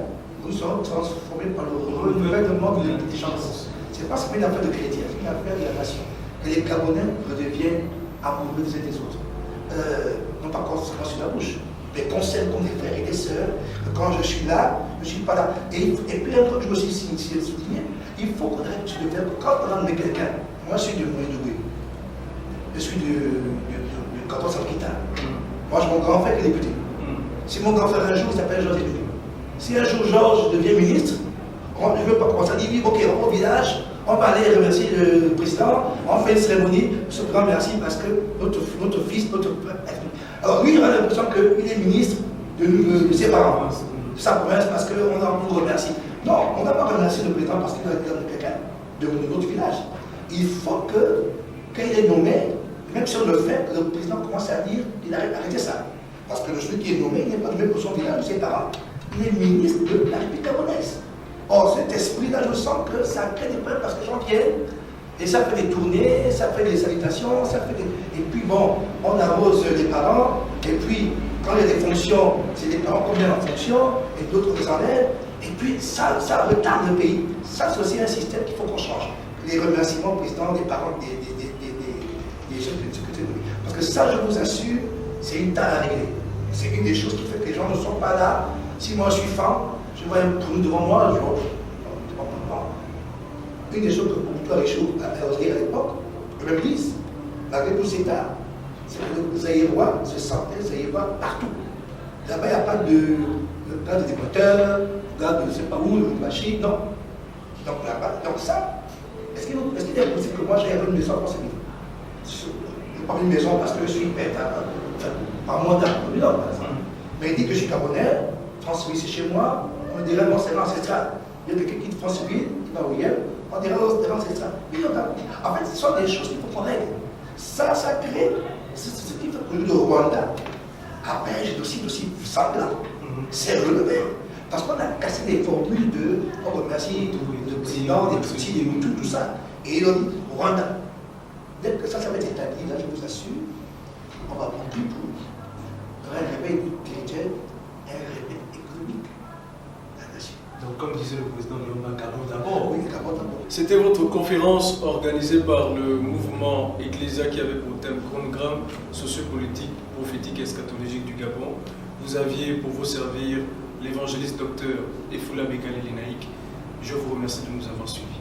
nous serons transformés par le renouvellement de l'intelligence. Ce n'est pas seulement une affaire de chrétien, c'est une affaire de la nation. Et les Gabonais redeviennent amoureux des uns des autres. Non pas constamment sur la bouche, mais conseils comme des frères et des sœurs, que quand je suis là, je ne suis pas là. Et puis un truc que je me suis souligné, il faut qu'on arrête de faire que quand on met quelqu'un, moi je suis de Moïdoué, je suis du canton Saint-Quentin. Moi j'ai mon grand frère qui est député. Si mon grand frère un jour il s'appelle Georges député. Si un jour Georges devient ministre, je ne veux pas commencer à dire oui, ok, on va au village, on va aller remercier le président, on fait une cérémonie, ce grand merci parce que notre fils, notre peuple. Alors lui, il a l'impression qu'il est ministre de ses parents, de sa province, parce qu'on nous remercie. Non, on n'a pas remercié le président parce qu'il a été quelqu'un de notre village. Il faut qu'il est nommé, même si on le fait, le président commence à dire qu'il a arrêté ça. Parce que celui qui est nommé, il n'est pas nommé pour son village, de ses parents. Il est ministre de la République gabonaise. Or, cet esprit-là, je sens que ça crée des problèmes parce que les gens viennent, et ça fait des tournées, ça fait des salutations, ça fait des... Et puis bon, on arrose les parents, et puis quand il y a des fonctions, c'est les parents qui viennent en fonction, et d'autres les enlèvent, et puis ça retarde le pays. Ça, c'est aussi un système qu'il faut qu'on change. les remerciements au président, des paroles des gens que tu veux. Parce que ça, je vous assure, c'est une tare à régler. C'est une des choses qui fait que les gens ne sont pas là. Si moi je suis fan, je vois un pounou devant moi, je vois. Une des choses que Mobutu a réussi à l'époque, le même disent, malgré tous ces États, c'est que les Zaïrois se sentaient Zaïrois partout. Là-bas, il n'y a pas de gars de Équateur, gars de je ne sais pas où, de Machine, non. Donc là-bas, donc ça, est-ce qu'il est possible que moi j'aille une maison pour cette maison? Je n'ai pas une maison parce que je suis père, par mandat, non, par exemple. Mais il dit que je suis Camerounais, France c'est chez moi, on dirait mon c'est ancestral. Il y a quelqu'un qui est France qui va au Yel, on dirait ancestral. En fait, ce sont des choses qu'il faut qu'on règle. Ça crée, c'est ce qui fait que le Rwanda, après, j'ai aussi sanglant. C'est relevé. Parce qu'on a cassé des formules de on remercie le président, des petits, des Moutous, tout ça. Et on dit Rwanda. Dès que ça va être établi, là, je vous assure, on va prendre plus pour un réveil spirituel et un réveil économique de la nation. Donc, comme disait le président Léon Gabon d'abord. Oui, Gabon d'abord. C'était votre conférence organisée par le mouvement Ecclésia qui avait pour thème Chronogramme sociopolitique, prophétique et eschatologique du Gabon. Vous aviez pour vous servir l'évangéliste docteur Efula Bekale Lenaïk. Je vous remercie de nous avoir suivis.